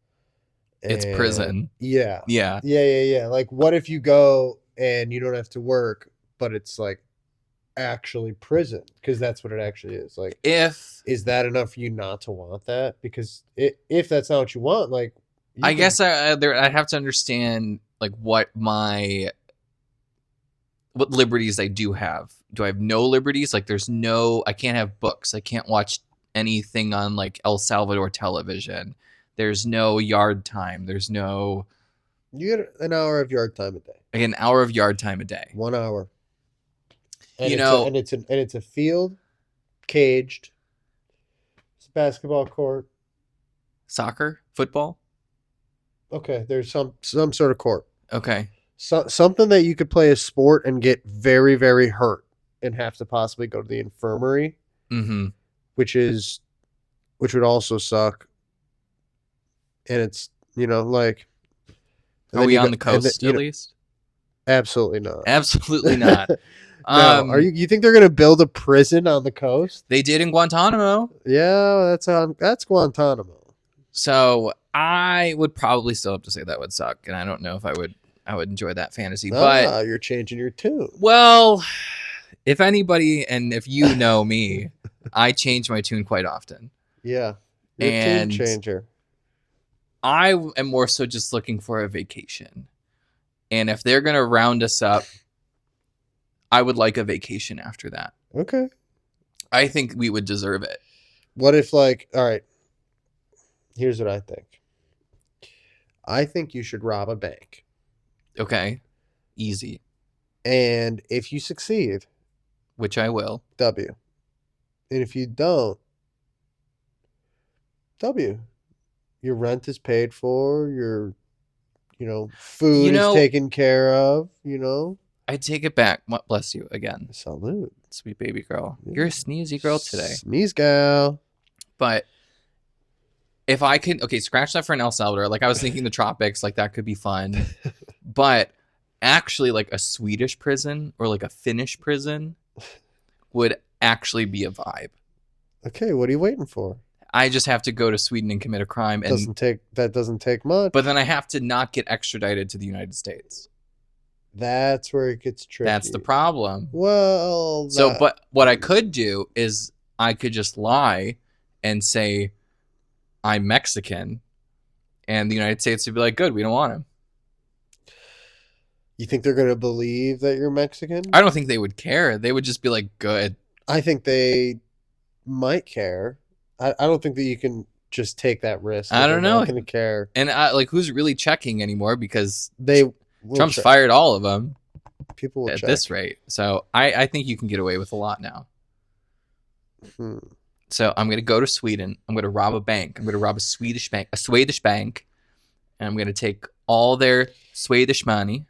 Speaker 1: It's prison.
Speaker 2: Yeah.
Speaker 1: Yeah.
Speaker 2: Like what if you go and you don't have to work, but it's like actually prison? Because that's what it actually is. Like, is that enough for you not to want that? Because if that's not what you want, like,
Speaker 1: I guess I have to understand like what liberties I do have. Do I have no liberties? Like I can't have books. I can't watch anything on like El Salvador television. There's no yard time. There's no.
Speaker 2: You get an hour of yard time a day.
Speaker 1: Like an hour of yard time a day.
Speaker 2: 1 hour. And it's a field, caged. It's a basketball court.
Speaker 1: Soccer, football.
Speaker 2: Okay, there's some sort of court.
Speaker 1: Okay.
Speaker 2: Something that you could play a sport and get very, very hurt and have to possibly go to the infirmary.
Speaker 1: Mm-hmm.
Speaker 2: Which would also suck. And it's, like.
Speaker 1: Are we on the coast at least?
Speaker 2: Absolutely not.
Speaker 1: Absolutely not.
Speaker 2: No, you think they're gonna build a prison on the coast?
Speaker 1: They did in Guantanamo.
Speaker 2: Yeah, that's Guantanamo.
Speaker 1: So I would probably still have to say that would suck, and I don't know if I would enjoy that fantasy. But
Speaker 2: you're changing your tune.
Speaker 1: Well, if anybody, and if you know me, I change my tune quite often.
Speaker 2: Yeah, you're a tune changer.
Speaker 1: I am more so just looking for a vacation. And if they're going to round us up, I would like a vacation after that.
Speaker 2: Okay.
Speaker 1: I think we would deserve it.
Speaker 2: What if, like, all right, here's what I think. I think you should rob a bank.
Speaker 1: Okay. Easy.
Speaker 2: And if you succeed,
Speaker 1: Which I will.
Speaker 2: W. And if you don't, W. Your rent is paid for, your, food
Speaker 1: You
Speaker 2: is
Speaker 1: know,
Speaker 2: taken care of,
Speaker 1: I take it back. Bless you again.
Speaker 2: Salute.
Speaker 1: Sweet baby girl.
Speaker 2: Yeah.
Speaker 1: You're a sneezy girl today.
Speaker 2: Sneeze gal.
Speaker 1: But if I could, okay, scratch that for an El Salvador. Like I was thinking the tropics, like that could be fun. But actually, like a Swedish prison or like a Finnish prison would actually be a vibe.
Speaker 2: Okay, what are you waiting for?
Speaker 1: I just have to go to Sweden and commit a crime, and
Speaker 2: That doesn't take much.
Speaker 1: but then I have to not get extradited to the United States.
Speaker 2: That's where it gets tricky.
Speaker 1: That's the problem.
Speaker 2: Well,
Speaker 1: So, but what I could do is I could just lie and say I'm Mexican, and the United States would be like, "Good, we don't want him."
Speaker 2: You think they're going to believe that you're Mexican?
Speaker 1: I don't think they would care. They would just be like, "Good."
Speaker 2: I think they might care. I don't think that you can just take that risk.
Speaker 1: I don't know.
Speaker 2: They're not going to care.
Speaker 1: And like, who's really checking anymore? Because Trump's
Speaker 2: check.
Speaker 1: fired all of them
Speaker 2: People will
Speaker 1: at
Speaker 2: check.
Speaker 1: this rate. So I think you can get away with a lot now. So I'm going to go to Sweden. I'm going to rob a bank. I'm going to rob a Swedish bank, and I'm going to take all their Swedish money.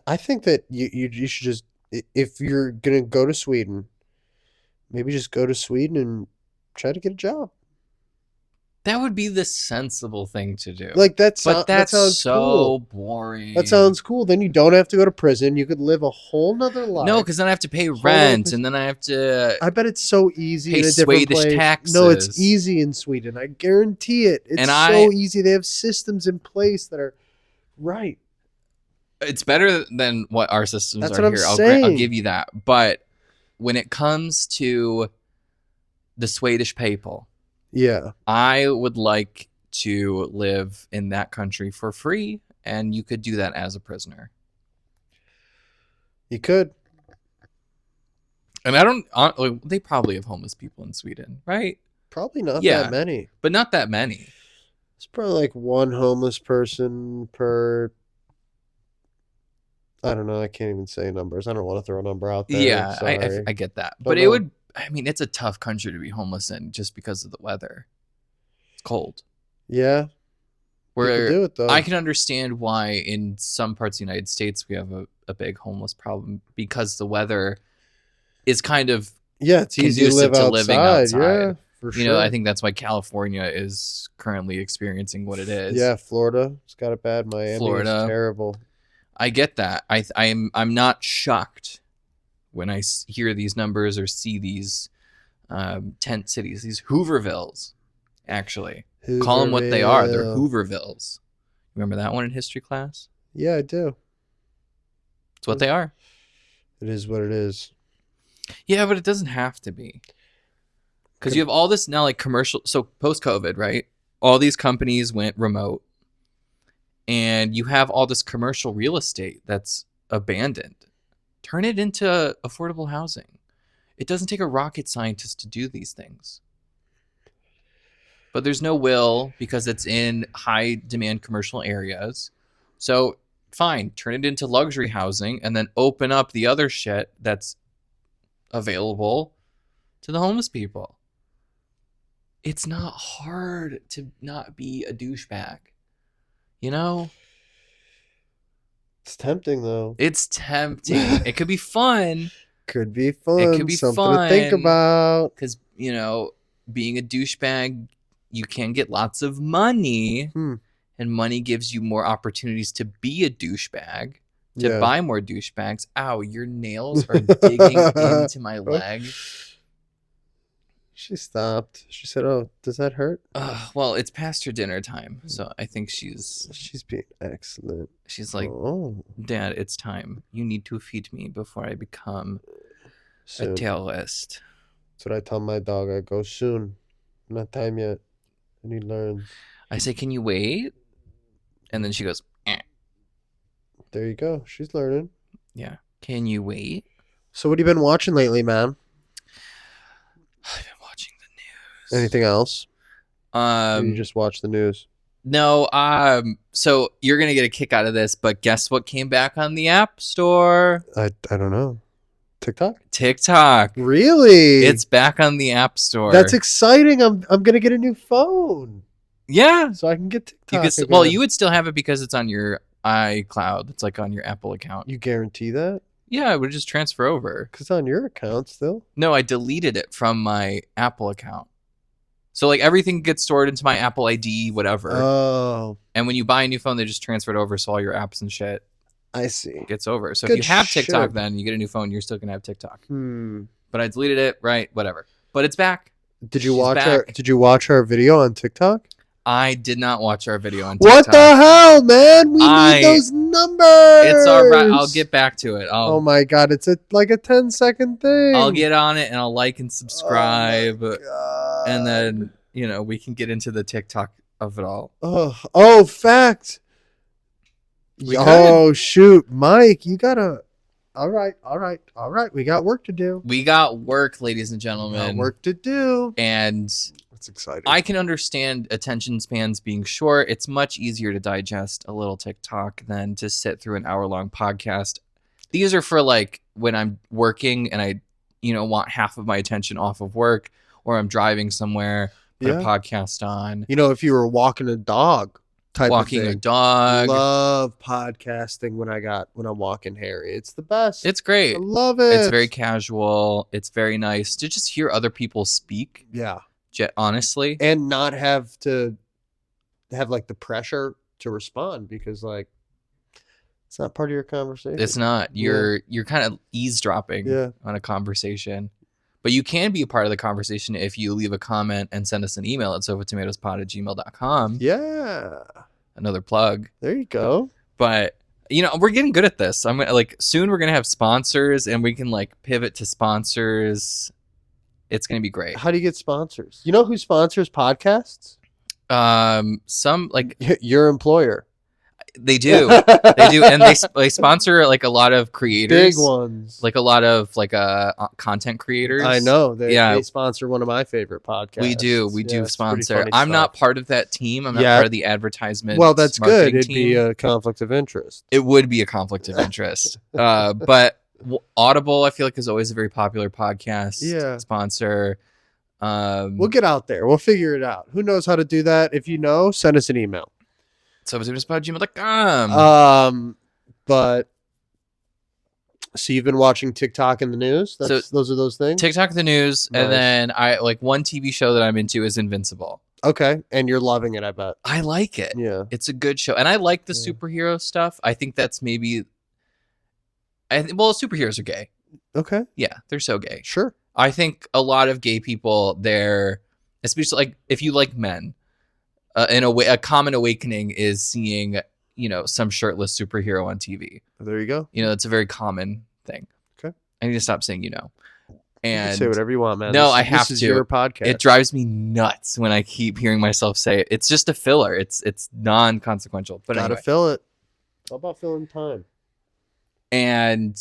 Speaker 2: I think that you should just, if you're going to go to Sweden, maybe just go to Sweden and try to get a job.
Speaker 1: That would be the sensible thing to do.
Speaker 2: Like that
Speaker 1: sounds so
Speaker 2: cool.
Speaker 1: boring.
Speaker 2: That sounds cool. Then you don't have to go to prison. You could live a whole nother life.
Speaker 1: No, because then I have to pay rent, and then I have to.
Speaker 2: I bet it's so easy
Speaker 1: pay
Speaker 2: in a different
Speaker 1: Swedish
Speaker 2: place.
Speaker 1: taxes.
Speaker 2: No, it's easy in Sweden. I guarantee it. It's so easy. They have systems in place that are right.
Speaker 1: It's better than what our systems
Speaker 2: That's
Speaker 1: are
Speaker 2: what
Speaker 1: here.
Speaker 2: I'm saying.
Speaker 1: I'll give you that. But when it comes to the Swedish people,
Speaker 2: yeah,
Speaker 1: I would like to live in that country for free, and you could do that as a prisoner.
Speaker 2: You could.
Speaker 1: And I don't. They probably have homeless people in Sweden, right?
Speaker 2: Probably not that many.
Speaker 1: But not that many.
Speaker 2: It's probably like one homeless person per. I don't know. I can't even say numbers. I don't want to throw a number out there.
Speaker 1: Yeah, I get that. But it would. I mean, it's a tough country to be homeless in just because of the weather. It's cold.
Speaker 2: Yeah.
Speaker 1: Where
Speaker 2: do it, though.
Speaker 1: I can understand why in some parts of the United States we have a big homeless problem because the weather is kind of
Speaker 2: it's easy to live outside.
Speaker 1: Living outside.
Speaker 2: Yeah, for sure.
Speaker 1: I think that's why California is currently experiencing what it is.
Speaker 2: Yeah, Florida, it's got it bad. Miami, Florida, is terrible.
Speaker 1: I get that. I'm not shocked when I hear these numbers or see these tent cities, these Hoovervilles. Actually, call them what they are. They're Hoovervilles. Remember that one in history class?
Speaker 2: Yeah, I do.
Speaker 1: It's what they are.
Speaker 2: It is what it is.
Speaker 1: Yeah, but it doesn't have to be. Because you have all this now, like commercial. So post-COVID, right? All these companies went remote. And you have all this commercial real estate that's abandoned. Turn it into affordable housing. It doesn't take a rocket scientist to do these things. But there's no will because it's in high demand commercial areas. So fine, turn it into luxury housing and then open up the other shit that's available to the homeless people. It's not hard to not be a douchebag. You know?
Speaker 2: It's tempting, though.
Speaker 1: It's tempting. It could be fun.
Speaker 2: Could be fun.
Speaker 1: It could be
Speaker 2: something
Speaker 1: fun
Speaker 2: to think about.
Speaker 1: Because, being a douchebag, you can get lots of money. And money gives you more opportunities to be a douchebag, to buy more douchebags. Ow, your nails are digging into my leg.
Speaker 2: She stopped. She said, "Oh, does that hurt?"
Speaker 1: Well, it's past her dinner time, so I think she's
Speaker 2: being excellent.
Speaker 1: She's like, Dad, it's time. You need to feed me before I become a terrorist.
Speaker 2: That's what I tell my dog. I go, soon. Not time yet. And he learns.
Speaker 1: I say, can you wait? And then she goes, eh.
Speaker 2: There you go. She's learning.
Speaker 1: Yeah. Can you wait?
Speaker 2: So what have you been watching lately, man?
Speaker 1: I've been watching the news.
Speaker 2: Anything else? Or you just watch the news?
Speaker 1: No, so you're gonna get a kick out of this, but guess what came back on the App Store?
Speaker 2: I don't know. TikTok?
Speaker 1: TikTok.
Speaker 2: Really?
Speaker 1: It's back on the App Store.
Speaker 2: That's exciting. I'm gonna get a new phone.
Speaker 1: Yeah.
Speaker 2: So I can get
Speaker 1: You
Speaker 2: TikTok.
Speaker 1: could, well, you would still have it because it's on your iCloud. It's like on your Apple account.
Speaker 2: You guarantee that?
Speaker 1: Yeah, it would just transfer over.
Speaker 2: Because it's on your account still.
Speaker 1: No, I deleted it from my Apple account. So like everything gets stored into my Apple ID, whatever.
Speaker 2: Oh.
Speaker 1: And when you buy a new phone, they just transfer it over, so all your apps and shit
Speaker 2: I see.
Speaker 1: gets over. So
Speaker 2: Good
Speaker 1: if you have TikTok,
Speaker 2: shit.
Speaker 1: then you get a new phone, you're still gonna have TikTok.
Speaker 2: Hmm.
Speaker 1: But I deleted it, right? Whatever. But it's back.
Speaker 2: Did you
Speaker 1: She's
Speaker 2: watch
Speaker 1: back.
Speaker 2: Did you watch our video on TikTok?
Speaker 1: I did not watch our video on TikTok.
Speaker 2: What the hell, man? We need those numbers.
Speaker 1: It's all right. I'll get back to it.
Speaker 2: Oh my god, it's like a 10-second thing.
Speaker 1: I'll get on it and I'll like and subscribe,
Speaker 2: Oh my god.
Speaker 1: and then we can get into the TikTok of it all.
Speaker 2: Oh, fact. Oh shoot, Mike, you gotta. All right. We got work to do.
Speaker 1: We got work, ladies and gentlemen.
Speaker 2: Work to do.
Speaker 1: And
Speaker 2: that's exciting.
Speaker 1: I can understand attention spans being short. It's much easier to digest a little TikTok than to sit through an hour-long podcast. These are for like when I'm working and I, want half of my attention off of work, or I'm driving somewhere, put a podcast on.
Speaker 2: If you were walking a dog.
Speaker 1: Walking a dog.
Speaker 2: Love podcasting when I'm walking Harry. It's the best.
Speaker 1: It's great.
Speaker 2: I love it.
Speaker 1: It's very casual. It's very nice to just hear other people speak.
Speaker 2: Yeah.
Speaker 1: Honestly.
Speaker 2: And not have to have like the pressure to respond because like it's not part of your conversation.
Speaker 1: It's not. You're kind of eavesdropping on a conversation. But you can be a part of the conversation if you leave a comment and send us an email at sofatomatoespod@gmail.com.
Speaker 2: Yeah.
Speaker 1: Another plug.
Speaker 2: There you go.
Speaker 1: But, we're getting good at this. Soon we're going to have sponsors and we can pivot to sponsors. It's going to be great.
Speaker 2: How do you get sponsors? You know who sponsors podcasts?
Speaker 1: Some
Speaker 2: your employer.
Speaker 1: They do. And they sponsor a lot of creators,
Speaker 2: big ones,
Speaker 1: a lot of content creators.
Speaker 2: I know. They sponsor one of my favorite podcasts.
Speaker 1: We do sponsor. I'm not part of that team. I'm not part of the advertisement.
Speaker 2: Well, that's good. It'd
Speaker 1: team.
Speaker 2: Be a conflict of interest.
Speaker 1: It would be a conflict of interest. But Audible, I feel like, is always a very popular podcast sponsor.
Speaker 2: We'll get out there. We'll figure it out. Who knows how to do that? If you know, send us an email.
Speaker 1: sofatomatoespod@gmail.com.
Speaker 2: But so you've been watching TikTok in the news? Those are those things?
Speaker 1: TikTok the news, nice. And then I one TV show that I'm into is Invincible.
Speaker 2: Okay, and you're loving it, I bet.
Speaker 1: I like it.
Speaker 2: Yeah.
Speaker 1: It's a good show. And I like the superhero stuff. I think that's maybe superheroes are gay.
Speaker 2: Okay.
Speaker 1: Yeah, they're so gay.
Speaker 2: Sure.
Speaker 1: I think a lot of gay people, they're especially if you like men, in a way, a common awakening is seeing, some shirtless superhero on TV.
Speaker 2: There you go.
Speaker 1: It's a very common thing.
Speaker 2: Okay.
Speaker 1: I need to stop saying, And
Speaker 2: you can say whatever you want, man.
Speaker 1: No, this
Speaker 2: is
Speaker 1: to.
Speaker 2: Your podcast.
Speaker 1: It drives me nuts when I keep hearing myself say it. It's just a filler. It's non-consequential. But
Speaker 2: gotta
Speaker 1: anyway.
Speaker 2: fill it. How about filling time?
Speaker 1: And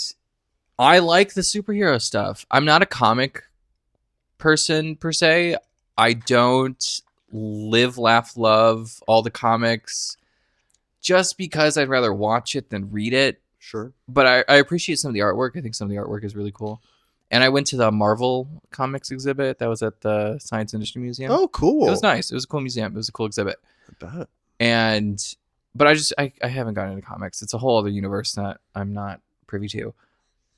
Speaker 1: I like the superhero stuff. I'm not a comic person per se. I don't live, laugh, love all the comics just because I'd rather watch it than read it.
Speaker 2: Sure.
Speaker 1: But I appreciate some of the artwork. I think some of the artwork is really cool. And I went to the Marvel Comics exhibit that was at the Science Industry Museum.
Speaker 2: Oh, cool.
Speaker 1: It was nice. It was a cool museum. It was a cool exhibit.
Speaker 2: I bet.
Speaker 1: But I haven't gotten into comics. It's a whole other universe that I'm not privy to.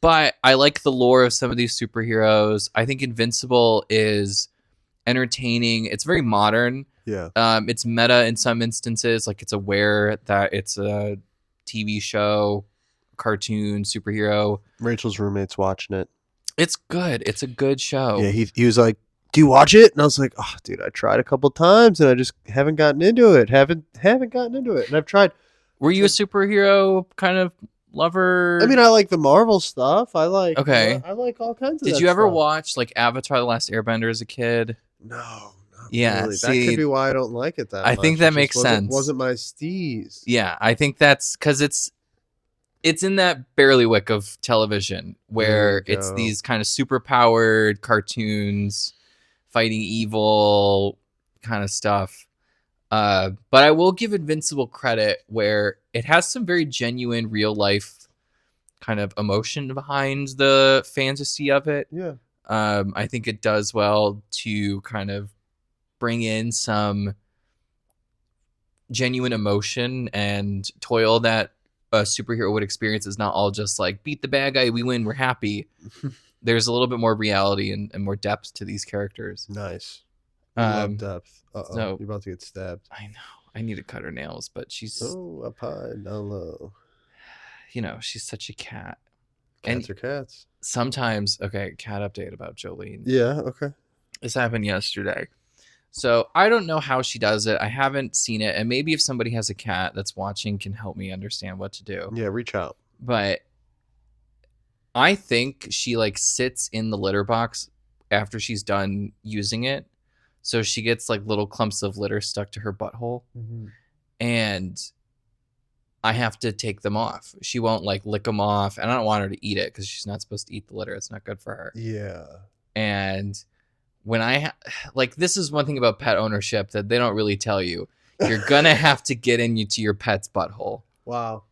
Speaker 1: But I like the lore of some of these superheroes. I think Invincible is entertaining. It's very modern.
Speaker 2: Yeah.
Speaker 1: It's meta in some instances. It's aware that it's a TV show, cartoon, superhero.
Speaker 2: Rachel's roommate's watching it.
Speaker 1: It's good. It's a good show.
Speaker 2: Yeah, he was like, "Do you watch it?" And I was like, "Oh, dude, I tried a couple times and I just haven't gotten into it. Haven't gotten into it." And I've tried.
Speaker 1: Were you a superhero kind of lover?
Speaker 2: I mean, I like the Marvel stuff. I like all kinds of
Speaker 1: Did
Speaker 2: that
Speaker 1: you ever
Speaker 2: stuff.
Speaker 1: watch Avatar: The Last Airbender as a kid?
Speaker 2: No.
Speaker 1: Yeah,
Speaker 2: Really, that could
Speaker 1: see,
Speaker 2: be why I don't like it that
Speaker 1: I think
Speaker 2: much.
Speaker 1: that
Speaker 2: It just
Speaker 1: makes sense.
Speaker 2: wasn't my steez.
Speaker 1: Yeah, I think that's because it's in that bailiwick of television
Speaker 2: There you
Speaker 1: where it's
Speaker 2: go.
Speaker 1: these kind of super powered cartoons fighting evil kind of stuff. But I will give Invincible credit where it has some very genuine real life kind of emotion behind the fantasy of it.
Speaker 2: Yeah.
Speaker 1: I think it does well to kind of bring in some genuine emotion and toil that a superhero would experience. Is not all just like beat the bad guy, we win, we're happy. There's a little bit more reality and more depth to these characters.
Speaker 2: Nice. We love
Speaker 1: Um,
Speaker 2: depth.
Speaker 1: so
Speaker 2: You're about to get stabbed.
Speaker 1: I know I need to cut her nails, but she's
Speaker 2: Oh, up high, down low.
Speaker 1: she's such a cat.
Speaker 2: Cats
Speaker 1: And
Speaker 2: are cats.
Speaker 1: sometimes, okay, cat update about Jolene.
Speaker 2: Yeah. Okay.
Speaker 1: This happened yesterday. So I don't know how she does it. I haven't seen it. And maybe if somebody has a cat that's watching can help me understand what to do.
Speaker 2: Yeah. Reach out.
Speaker 1: But I think she like sits in the litter box after she's done using it. So she gets like little clumps of litter stuck to her butthole.
Speaker 2: Mm-hmm.
Speaker 1: And I have to take them off. She won't like lick them off. And I don't want her to eat it because she's not supposed to eat the litter. It's not good for her.
Speaker 2: Yeah.
Speaker 1: And when like, this is one thing about pet ownership that they don't really tell you. You're gonna have to get into your pet's butthole.
Speaker 2: Wow.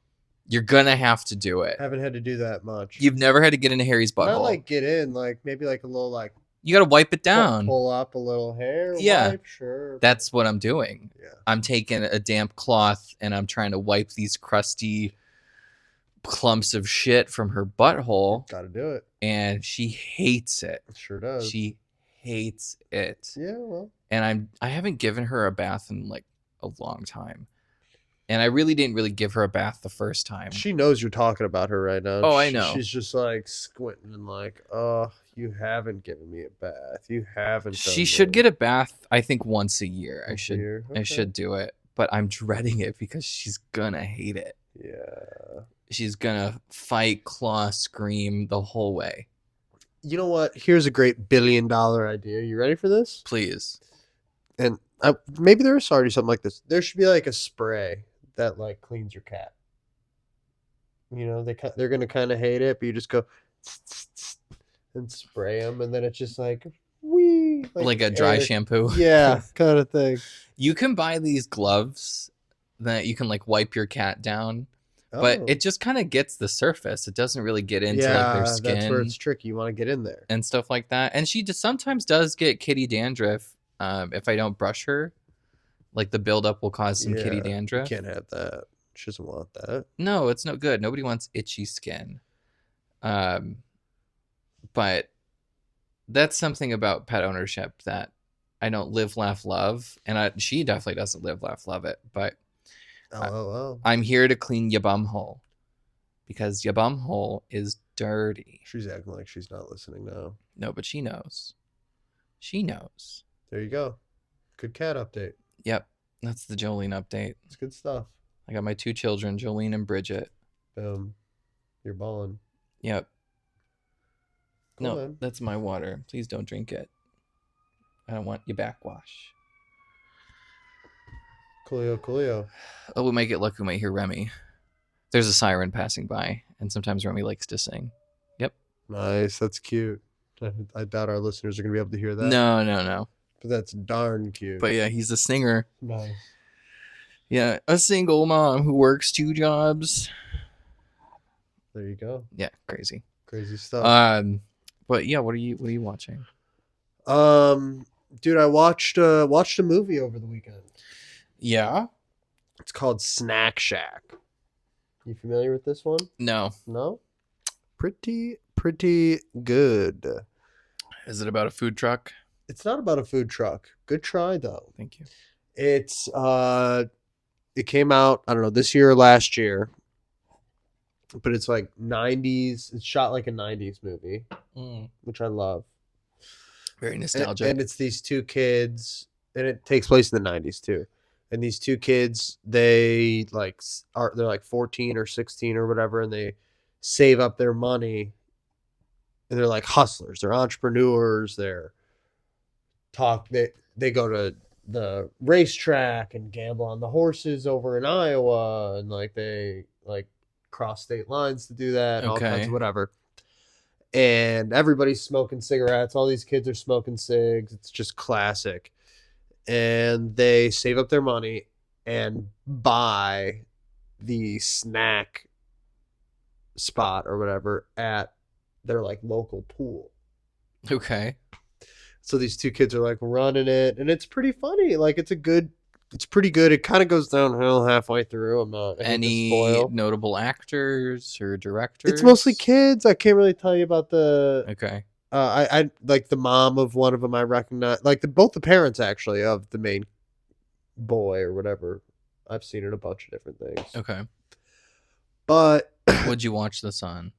Speaker 1: You're gonna have to do it.
Speaker 2: Haven't had to do that much.
Speaker 1: You've never had to get into Harry's butthole.
Speaker 2: Not like get in, like maybe like a little like
Speaker 1: you gotta wipe it down.
Speaker 2: pull up a little hair.
Speaker 1: Yeah.
Speaker 2: Wipe, sure.
Speaker 1: That's what I'm doing.
Speaker 2: Yeah.
Speaker 1: I'm taking a damp cloth and I'm trying to wipe these crusty clumps of shit from her butthole.
Speaker 2: Got to do it.
Speaker 1: And she hates it.
Speaker 2: It sure does.
Speaker 1: She hates it.
Speaker 2: Yeah, well.
Speaker 1: And I haven't given her a bath in like a long time. And I really didn't give her a bath the first time.
Speaker 2: She knows you're talking about her right now.
Speaker 1: Oh, I know.
Speaker 2: She's just like squinting and like, oh, you haven't given me a bath. You haven't.
Speaker 1: She should get a bath, I think, once a year. I
Speaker 2: Okay.
Speaker 1: should do it. But I'm dreading it because she's gonna hate it.
Speaker 2: Yeah.
Speaker 1: She's gonna fight, claw, scream the whole way.
Speaker 2: You know what? Here's a great $1 billion idea. You ready for this?
Speaker 1: Please.
Speaker 2: And maybe there's already something like this. There should be like a spray that like cleans your cat. You know, they're gonna kind of hate it, but you just go and spray them, and then it's just like wee,
Speaker 1: like a dry shampoo.
Speaker 2: Yeah, kind of thing.
Speaker 1: You can buy these gloves that you can like wipe your cat down, but it just kind of gets the surface. It doesn't really get into like their skin.
Speaker 2: That's where it's tricky. You want to get in there
Speaker 1: and stuff like that. And she just sometimes does get kitty dandruff. If I don't brush her, like the buildup will cause some kitty dandruff.
Speaker 2: You can't have that. She doesn't want that.
Speaker 1: No, it's no good. Nobody wants itchy skin. But that's something about pet ownership that I don't live, laugh, love. And she definitely doesn't live, laugh, love it. But I'm here to clean your bum hole because your bum hole is dirty.
Speaker 2: She's acting like she's not listening now.
Speaker 1: No, but she knows. She knows.
Speaker 2: There you go. Good cat update.
Speaker 1: Yep. That's the Jolene update.
Speaker 2: It's good stuff.
Speaker 1: I got my 2 children, Jolene and Bridget.
Speaker 2: Boom. You're balling.
Speaker 1: Yep.
Speaker 2: Cool,
Speaker 1: no,
Speaker 2: man.
Speaker 1: That's my water. Please don't drink it. I don't want your backwash.
Speaker 2: Coolio.
Speaker 1: Oh, we might get lucky. We might hear Remy. There's a siren passing by, and sometimes Remy likes to sing. Yep.
Speaker 2: Nice. That's cute. I doubt our listeners are going to be able to hear that.
Speaker 1: No.
Speaker 2: But that's darn cute.
Speaker 1: But yeah, he's a singer.
Speaker 2: Nice.
Speaker 1: Yeah, a single mom who works 2 jobs.
Speaker 2: There you go.
Speaker 1: Yeah, crazy
Speaker 2: stuff.
Speaker 1: But yeah, what are you watching?
Speaker 2: Dude, I watched a movie over the weekend.
Speaker 1: Yeah.
Speaker 2: It's called Snack Shack. You familiar with this one?
Speaker 1: No.
Speaker 2: Pretty good.
Speaker 1: Is it about a food truck?
Speaker 2: It's not about a food truck. Good try though.
Speaker 1: Thank you.
Speaker 2: It's it came out, I don't know, this year or last year. But it's like 90s. It's shot like a 90s movie, which I love.
Speaker 1: Very nostalgic.
Speaker 2: And it's these 2 kids, and it takes place in the 90s too. And these 2 kids, they're like 14 or 16 or whatever, and they save up their money, and they're like hustlers, they're entrepreneurs, they go to the racetrack and gamble on the horses over in Iowa, and like they like cross state lines to do that, and all kinds of
Speaker 1: Okay.
Speaker 2: whatever. And everybody's smoking cigarettes. All these kids are smoking cigs. It's just classic. And they save up their money and buy the snack spot or whatever at their like local pool.
Speaker 1: Okay.
Speaker 2: So these two kids are like running it, and it's pretty funny. Like it's pretty good. It kind of goes downhill halfway through. I'm not I hate to
Speaker 1: Any
Speaker 2: spoil.
Speaker 1: notable actors or directors?
Speaker 2: It's mostly kids. I can't really tell you about the.
Speaker 1: Okay.
Speaker 2: I like the mom of one of them. I recognize like both the parents actually of the main boy or whatever. I've seen in a bunch of different things.
Speaker 1: Okay.
Speaker 2: But
Speaker 1: Would you watch this on?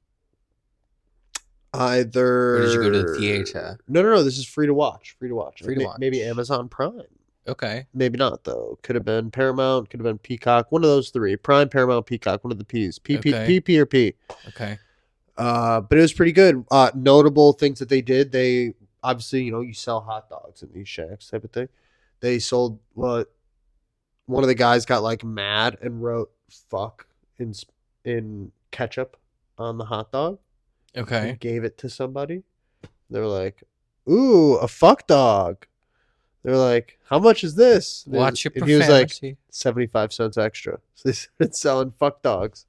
Speaker 2: either
Speaker 1: Or did you go to the theater?
Speaker 2: No. This is free to watch. Free to watch.
Speaker 1: Free to watch.
Speaker 2: Maybe Amazon Prime.
Speaker 1: Okay.
Speaker 2: Maybe not though. Could have been Paramount. Could have been Peacock. One of those three: Prime, Paramount, Peacock. One of the P's.
Speaker 1: Okay.
Speaker 2: P or P.
Speaker 1: Okay.
Speaker 2: But it was pretty good. Notable things that they did. They obviously, you sell hot dogs in these shacks type of thing. They sold what one of the guys got like mad and wrote "fuck" in ketchup on the hot dog.
Speaker 1: Okay.
Speaker 2: And gave it to somebody. They're like, "Ooh, a fuck dog." They're like, "How much is this?"
Speaker 1: Watch your
Speaker 2: and he was like,
Speaker 1: profanity.
Speaker 2: 75 cents extra. So they started selling fuck dogs.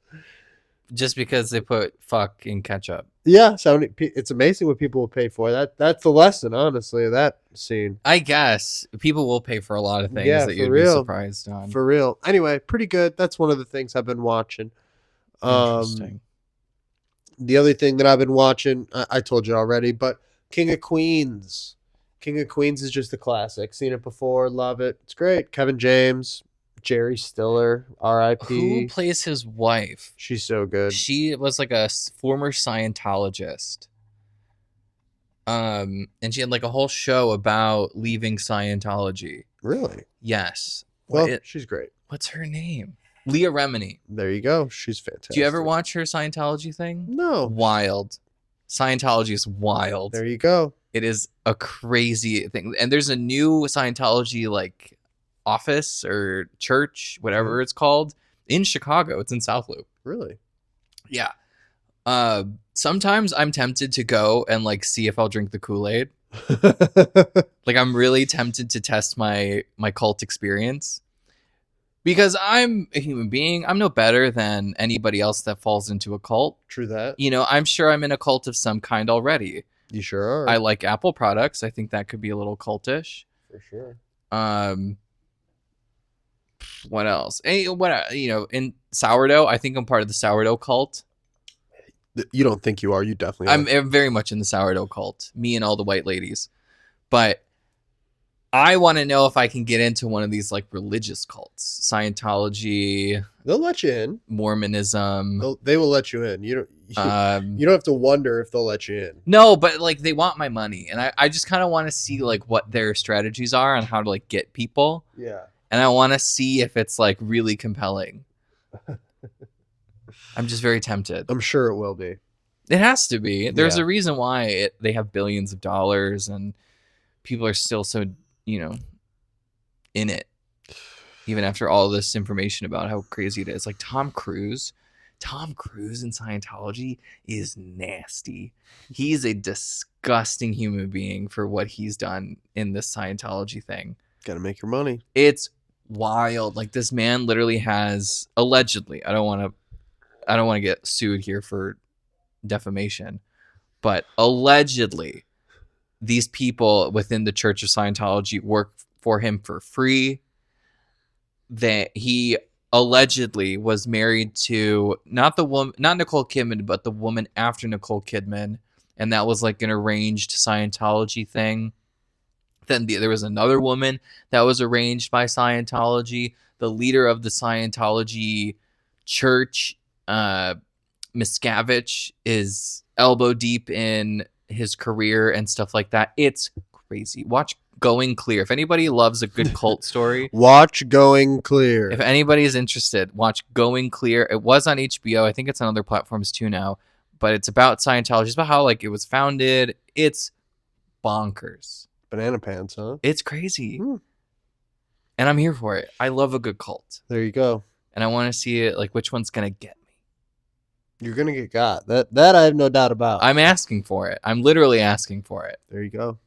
Speaker 1: Just because they put fuck in ketchup.
Speaker 2: Yeah, it's amazing what people will pay for. That's the lesson, honestly, of that scene.
Speaker 1: I guess people will pay for a lot of things
Speaker 2: Yeah,
Speaker 1: that
Speaker 2: for
Speaker 1: you'd
Speaker 2: real.
Speaker 1: be surprised on.
Speaker 2: For real. Anyway, pretty good. That's one of the things I've been watching.
Speaker 1: Interesting.
Speaker 2: The other thing that I've been watching, I told you already, but King of Queens. King of Queens is just a classic. Seen it before, love it. It's great. Kevin James, Jerry Stiller,
Speaker 1: Who
Speaker 2: R.I.P.
Speaker 1: plays his wife?
Speaker 2: She's so good.
Speaker 1: She was like a former Scientologist. And she had like a whole show about leaving Scientology.
Speaker 2: Really?
Speaker 1: Yes.
Speaker 2: Well, she's great.
Speaker 1: What's her name? Leah Remini.
Speaker 2: There you go. She's fantastic.
Speaker 1: Do you ever watch her Scientology thing?
Speaker 2: No.
Speaker 1: Wild. Scientology is wild.
Speaker 2: There you go.
Speaker 1: It is a crazy thing. And there's a new Scientology like office or church, whatever it's called, in Chicago. It's in South Loop.
Speaker 2: Really?
Speaker 1: Yeah. Sometimes I'm tempted to go and like see if I'll drink the Kool-Aid. Like I'm really tempted to test my cult experience. Because I'm a human being. I'm no better than anybody else that falls into a cult.
Speaker 2: True that.
Speaker 1: I'm sure I'm in a cult of some kind already.
Speaker 2: You sure are.
Speaker 1: I like Apple products. I think that could be a little cultish.
Speaker 2: For sure.
Speaker 1: What else? In sourdough, I think I'm part of the sourdough cult.
Speaker 2: You don't think you are? You definitely are.
Speaker 1: I'm very much in the sourdough cult. Me and all the white ladies. But I want to know if I can get into one of these like religious cults, Scientology.
Speaker 2: They'll let you in.
Speaker 1: Mormonism.
Speaker 2: They will let you in. You don't have to wonder if they'll let you in.
Speaker 1: No, but like they want my money, and I just kind of want to see like what their strategies are on how to like get people.
Speaker 2: Yeah.
Speaker 1: And I want to see if it's like really compelling. I'm just very tempted.
Speaker 2: I'm sure it will be.
Speaker 1: It has to be. There's a reason why they have billions of dollars and people are still so, in it. Even after all this information about how crazy it is. Like Tom Cruise in Scientology is nasty. He's a disgusting human being for what he's done in this Scientology thing.
Speaker 2: Got to make your money.
Speaker 1: It's wild. Like this man literally has allegedly, I don't want to get sued here for defamation, but allegedly these people within the Church of Scientology work for him for free. That he allegedly was married to not Nicole Kidman, but the woman after Nicole Kidman, and that was like an arranged Scientology thing. Then there was another woman that was arranged by Scientology. The leader of the Scientology church, Miscavige, is elbow deep in his career and stuff like that. It's crazy. Watch Going Clear. If anybody loves a good cult story,
Speaker 2: watch Going Clear.
Speaker 1: If anybody is interested, watch Going Clear. It was on HBO. I think it's on other platforms too now. But it's about Scientology. It's about how like it was founded. It's bonkers.
Speaker 2: Banana pants, huh?
Speaker 1: It's crazy.
Speaker 2: Hmm.
Speaker 1: And I'm here for it. I love a good cult.
Speaker 2: There you go.
Speaker 1: And I want to see it, like, which one's going to get me.
Speaker 2: You're gonna get got. That I have no doubt about.
Speaker 1: I'm asking for it. I'm literally asking for it.
Speaker 2: There you go.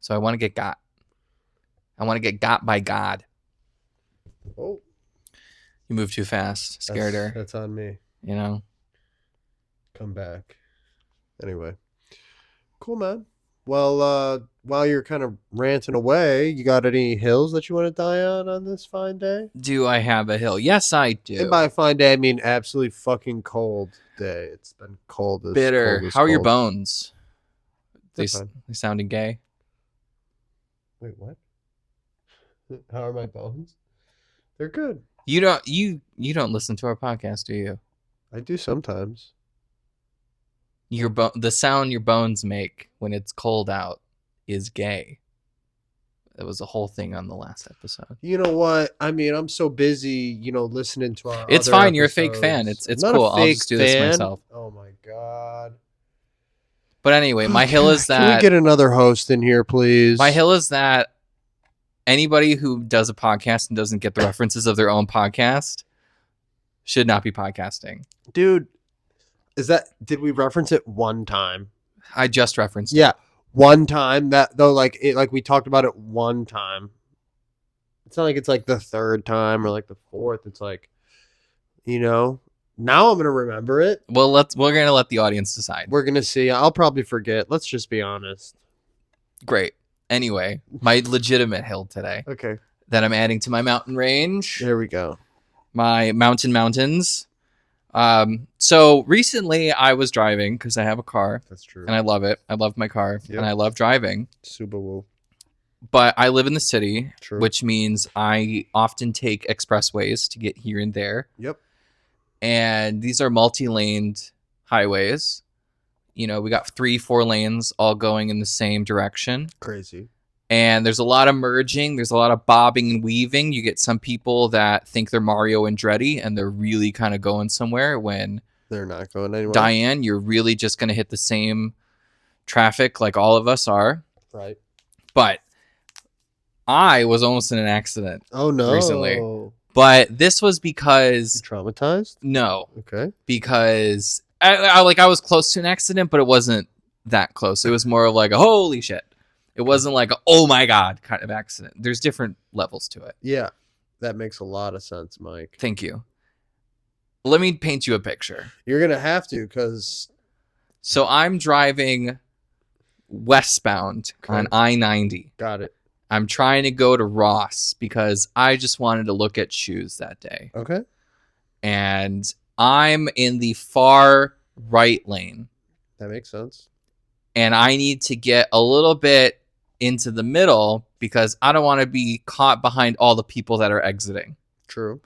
Speaker 1: So I want to get got. I want to get got by God.
Speaker 2: Oh,
Speaker 1: You moved too fast. Scared her.
Speaker 2: That's on me.
Speaker 1: You know?
Speaker 2: Come back. Anyway. Cool, man. Well, while you're kind of ranting away, you got any hills that you want to die on this fine day?
Speaker 1: Do I have a hill? Yes, I do.
Speaker 2: And by fine day, I mean absolutely fucking cold day. It's been cold as
Speaker 1: Bitter.
Speaker 2: cold as
Speaker 1: How are your
Speaker 2: cold.
Speaker 1: bones? They
Speaker 2: They're fine.
Speaker 1: sounding gay?
Speaker 2: Wait, what? How are my bones? They're good.
Speaker 1: You don't listen to our podcast, do you?
Speaker 2: I do sometimes.
Speaker 1: The sound your bones make when it's cold out is gay. It was a whole thing on the last episode.
Speaker 2: You know what? I mean, I'm so busy, listening to our.
Speaker 1: It's
Speaker 2: other
Speaker 1: fine. You're a fake
Speaker 2: episodes.
Speaker 1: fan. It's
Speaker 2: I'm not
Speaker 1: cool.
Speaker 2: a
Speaker 1: I'll
Speaker 2: fake
Speaker 1: just do this
Speaker 2: fan.
Speaker 1: myself.
Speaker 2: Oh my god.
Speaker 1: But anyway, my hill is that.
Speaker 2: Can we get another host in here, please?
Speaker 1: My hill is that anybody who does a podcast and doesn't get the references of their own podcast should not be podcasting.
Speaker 2: Dude, did we reference it one time?
Speaker 1: I just referenced
Speaker 2: Yeah, one time. That though, like we talked about it one time. It's not like it's like the third time or like the fourth. It's like, now I'm gonna remember it.
Speaker 1: Well, we're gonna let the audience decide.
Speaker 2: We're gonna see. I'll probably forget. Let's just be honest.
Speaker 1: Great. Anyway, my legitimate hill today
Speaker 2: Okay.
Speaker 1: that I'm adding to my mountain range.
Speaker 2: There we go.
Speaker 1: My mountains. So recently I was driving because I have a car
Speaker 2: That's true.
Speaker 1: and I love it. I love my car
Speaker 2: Yep.
Speaker 1: and I love driving.
Speaker 2: Subaru.
Speaker 1: But I live in the city,
Speaker 2: True.
Speaker 1: which means I often take expressways to get here and there.
Speaker 2: Yep.
Speaker 1: And these are multi-laned highways. We got 3-4 lanes all going in the same direction.
Speaker 2: Crazy.
Speaker 1: And there's a lot of merging. There's a lot of bobbing and weaving. You get some people that think they're Mario Andretti and they're really kind of going somewhere when
Speaker 2: They're not going anywhere.
Speaker 1: Diane, you're really just going to hit the same traffic like all of us are.
Speaker 2: Right.
Speaker 1: But I was almost in an accident.
Speaker 2: Oh no.
Speaker 1: Recently. But this was because...
Speaker 2: You traumatized?
Speaker 1: No.
Speaker 2: Okay.
Speaker 1: Because I was close to an accident, but it wasn't that close. It was more of like a holy shit. It wasn't like a, oh my God kind of accident. There's different levels to it.
Speaker 2: Yeah. That makes a lot of sense, Mike.
Speaker 1: Thank you. Let me paint you a picture.
Speaker 2: You're going to have to because...
Speaker 1: So I'm driving westbound on I-90.
Speaker 2: Got it.
Speaker 1: I'm trying to go to Ross because I just wanted to look at shoes that day.
Speaker 2: Okay.
Speaker 1: And I'm in the far right lane.
Speaker 2: That makes sense.
Speaker 1: And I need to get a little bit into the middle because I don't want to be caught behind all the people that are exiting.
Speaker 2: True.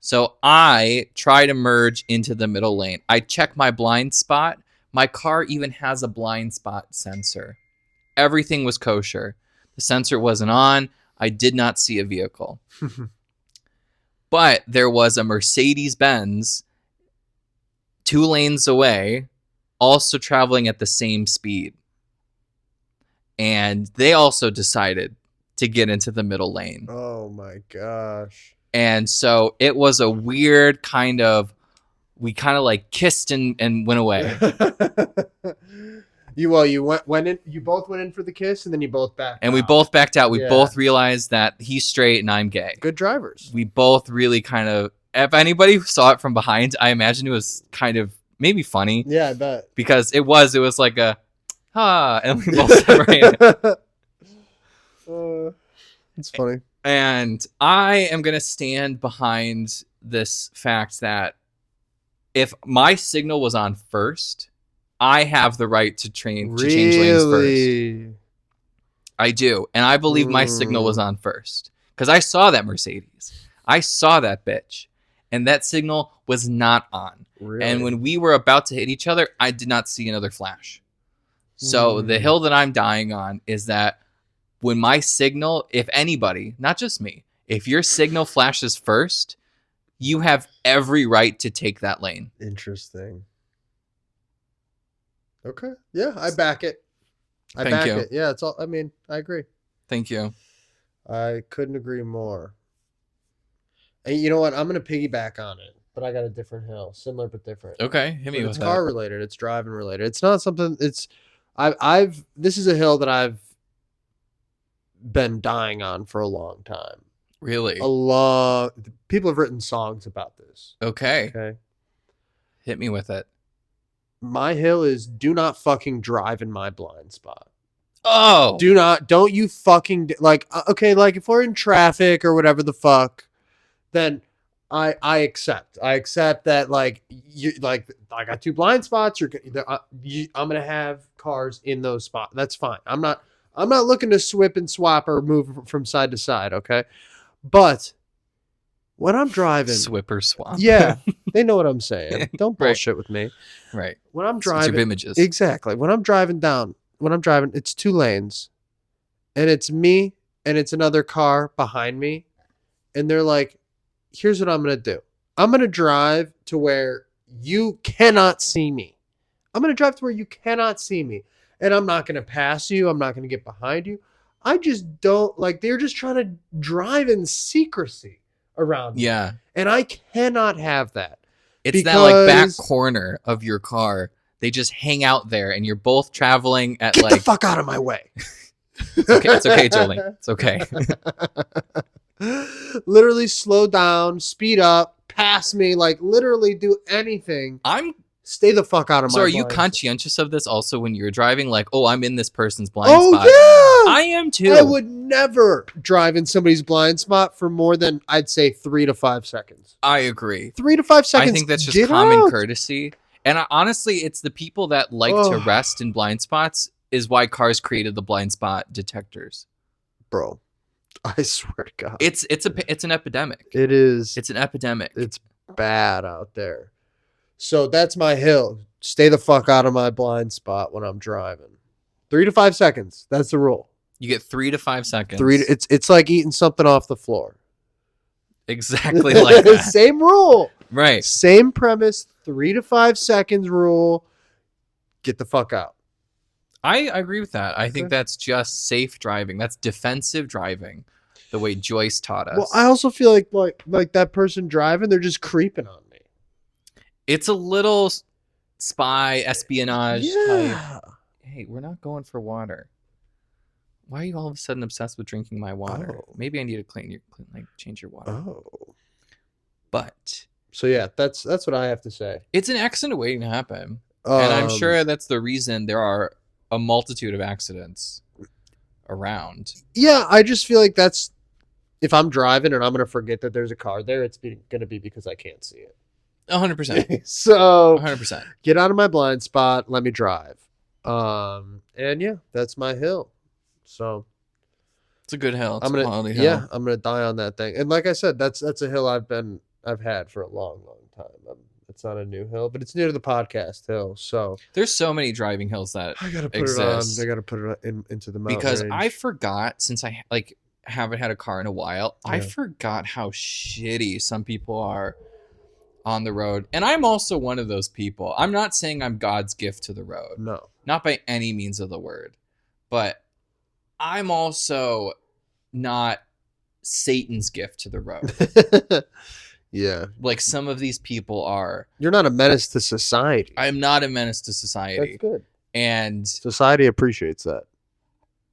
Speaker 1: So I try to merge into the middle lane. I check my blind spot. My car even has a blind spot sensor. Everything was kosher. The sensor wasn't on. I did not see a vehicle. But there was a Mercedes-Benz 2 lanes away, also traveling at the same speed. And they also decided to get into the middle lane.
Speaker 2: Oh my gosh.
Speaker 1: And so it was a weird we kind of like kissed and went away.
Speaker 2: You went in. You both went in for the kiss, and then you both backed.
Speaker 1: And we
Speaker 2: out.
Speaker 1: both backed out. We
Speaker 2: Yeah.
Speaker 1: both realized that he's straight and I'm gay.
Speaker 2: Good drivers.
Speaker 1: We both really kind of, if anybody saw it from behind, I imagine it was kind of maybe funny.
Speaker 2: Yeah, I bet.
Speaker 1: Because it was like a, and we both separated.
Speaker 2: It's funny.
Speaker 1: And I am going to stand behind this fact that if my signal was on first, I have the right to change lanes first. I do. And I believe my signal was on first. Because I saw that Mercedes. I saw that bitch. And that signal was not on.
Speaker 2: Really?
Speaker 1: And when we were about to hit each other, I did not see another flash. So the hill that I'm dying on is that when my signal, if anybody, not just me, if your signal flashes first, you have every right to take that lane.
Speaker 2: Interesting. Okay. Yeah, I back it. I
Speaker 1: Thank
Speaker 2: back
Speaker 1: you.
Speaker 2: it. Yeah, it's all. I mean, I agree.
Speaker 1: Thank you.
Speaker 2: I couldn't agree more. And you know what? I'm gonna piggyback on it, but I got a different hill, similar but different.
Speaker 1: Okay, hit me
Speaker 2: But it's
Speaker 1: with that.
Speaker 2: car related. It's driving related. It's not something. I've. This is a hill that I've been dying on for a long time.
Speaker 1: Really?
Speaker 2: A long. People have written songs about this.
Speaker 1: Okay.
Speaker 2: Okay.
Speaker 1: Hit me with it.
Speaker 2: My hill is do not fucking drive in my blind spot.
Speaker 1: Oh.
Speaker 2: Don't you fucking like okay, like if we're in traffic or whatever the fuck, then I accept that like you like I got two blind spots. I'm gonna have cars in those spots. That's fine. I'm not looking to swip and swap or move from side to side. Okay, but when I'm driving,
Speaker 1: Swipper swap.
Speaker 2: yeah, they know what I'm saying. Don't
Speaker 1: Right.
Speaker 2: bullshit with me.
Speaker 1: Right.
Speaker 2: When I'm
Speaker 1: Sensitive
Speaker 2: driving,
Speaker 1: images.
Speaker 2: exactly. When I'm driving, it's two lanes, and it's me and it's another car behind me, and they're like, "Here's what I'm gonna do. I'm gonna drive to where you cannot see me. I'm gonna drive to where you cannot see me, and I'm not gonna pass you. I'm not gonna get behind you. I just don't like. They're just trying to drive in secrecy around me,
Speaker 1: Yeah.
Speaker 2: and I cannot have that.
Speaker 1: It's that like back
Speaker 2: Because-
Speaker 1: corner of your car. They just hang out there and you're both traveling at
Speaker 2: Get
Speaker 1: like
Speaker 2: the fuck out of my way."
Speaker 1: It's okay, Jolene. It's okay.
Speaker 2: Literally slow down, speed up, pass me, like literally do anything.
Speaker 1: I'm
Speaker 2: Stay the fuck out of my
Speaker 1: so are you
Speaker 2: blind
Speaker 1: conscientious of this also when you're driving? Like, oh, I'm in this person's blind
Speaker 2: spot.
Speaker 1: spot.
Speaker 2: Oh yeah.
Speaker 1: I am too.
Speaker 2: I would never drive in somebody's blind spot for more than I'd say 3 to 5 seconds.
Speaker 1: I agree.
Speaker 2: 3 to 5 seconds.
Speaker 1: I think that's just
Speaker 2: get
Speaker 1: common
Speaker 2: out.
Speaker 1: courtesy. And honestly, it's the people that like to
Speaker 2: Ugh.
Speaker 1: rest in blind spots is why cars created the blind spot detectors.
Speaker 2: Bro, I swear to God.
Speaker 1: It's an epidemic.
Speaker 2: It is.
Speaker 1: It's an epidemic.
Speaker 2: It's bad out there. So that's my hill. Stay the fuck out of my blind spot when I'm driving. 3 to 5 seconds. That's the rule.
Speaker 1: You get 3 to 5 seconds.
Speaker 2: It's like eating something off the floor.
Speaker 1: Exactly like that.
Speaker 2: Same rule.
Speaker 1: Right.
Speaker 2: Same premise. 3 to 5 seconds rule. Get the fuck out.
Speaker 1: I agree with that. I think
Speaker 2: Okay.
Speaker 1: that's just safe driving. That's defensive driving, the way Joyce taught us.
Speaker 2: Well, I also feel like that person driving, they're just creeping on me.
Speaker 1: It's a little spy espionage type.
Speaker 2: Yeah.
Speaker 1: Hey, we're not going for water. Why are you all of a sudden obsessed with drinking my water?
Speaker 2: Oh.
Speaker 1: Maybe I need to change your water.
Speaker 2: Oh.
Speaker 1: But
Speaker 2: So yeah, that's what I have to say.
Speaker 1: it's an accident waiting to happen. And I'm
Speaker 2: Um,
Speaker 1: sure that's the reason there are a multitude of accidents around.
Speaker 2: Yeah, I just feel like that's if I'm driving and I'm gonna forget that there's a car there, it's gonna be because I can't see it.
Speaker 1: 100%.
Speaker 2: So
Speaker 1: 100%.
Speaker 2: get out of my blind spot, let me drive. And yeah, that's my hill. So
Speaker 1: It's a good hill. It's
Speaker 2: I'm
Speaker 1: a
Speaker 2: gonna
Speaker 1: quality hill.
Speaker 2: yeah, I'm gonna die on that thing. And like I said, that's a hill I've had for a long time. It's not a new hill, but it's near to the podcast hill. So
Speaker 1: There's so many driving hills that
Speaker 2: I gotta put
Speaker 1: exist.
Speaker 2: it on. I gotta put it into the mountain
Speaker 1: because
Speaker 2: range.
Speaker 1: I forgot, since I like haven't had a car in a while, I
Speaker 2: Yeah.
Speaker 1: forgot how shitty some people are on the road. And I'm also one of those people. I'm not saying I'm God's gift to the road,
Speaker 2: No.
Speaker 1: not by any means of the word, but I'm also not Satan's gift to the road.
Speaker 2: Yeah.
Speaker 1: Like some of these people are.
Speaker 2: You're not a menace to society.
Speaker 1: I'm not a menace to society.
Speaker 2: That's good.
Speaker 1: And
Speaker 2: Society appreciates that.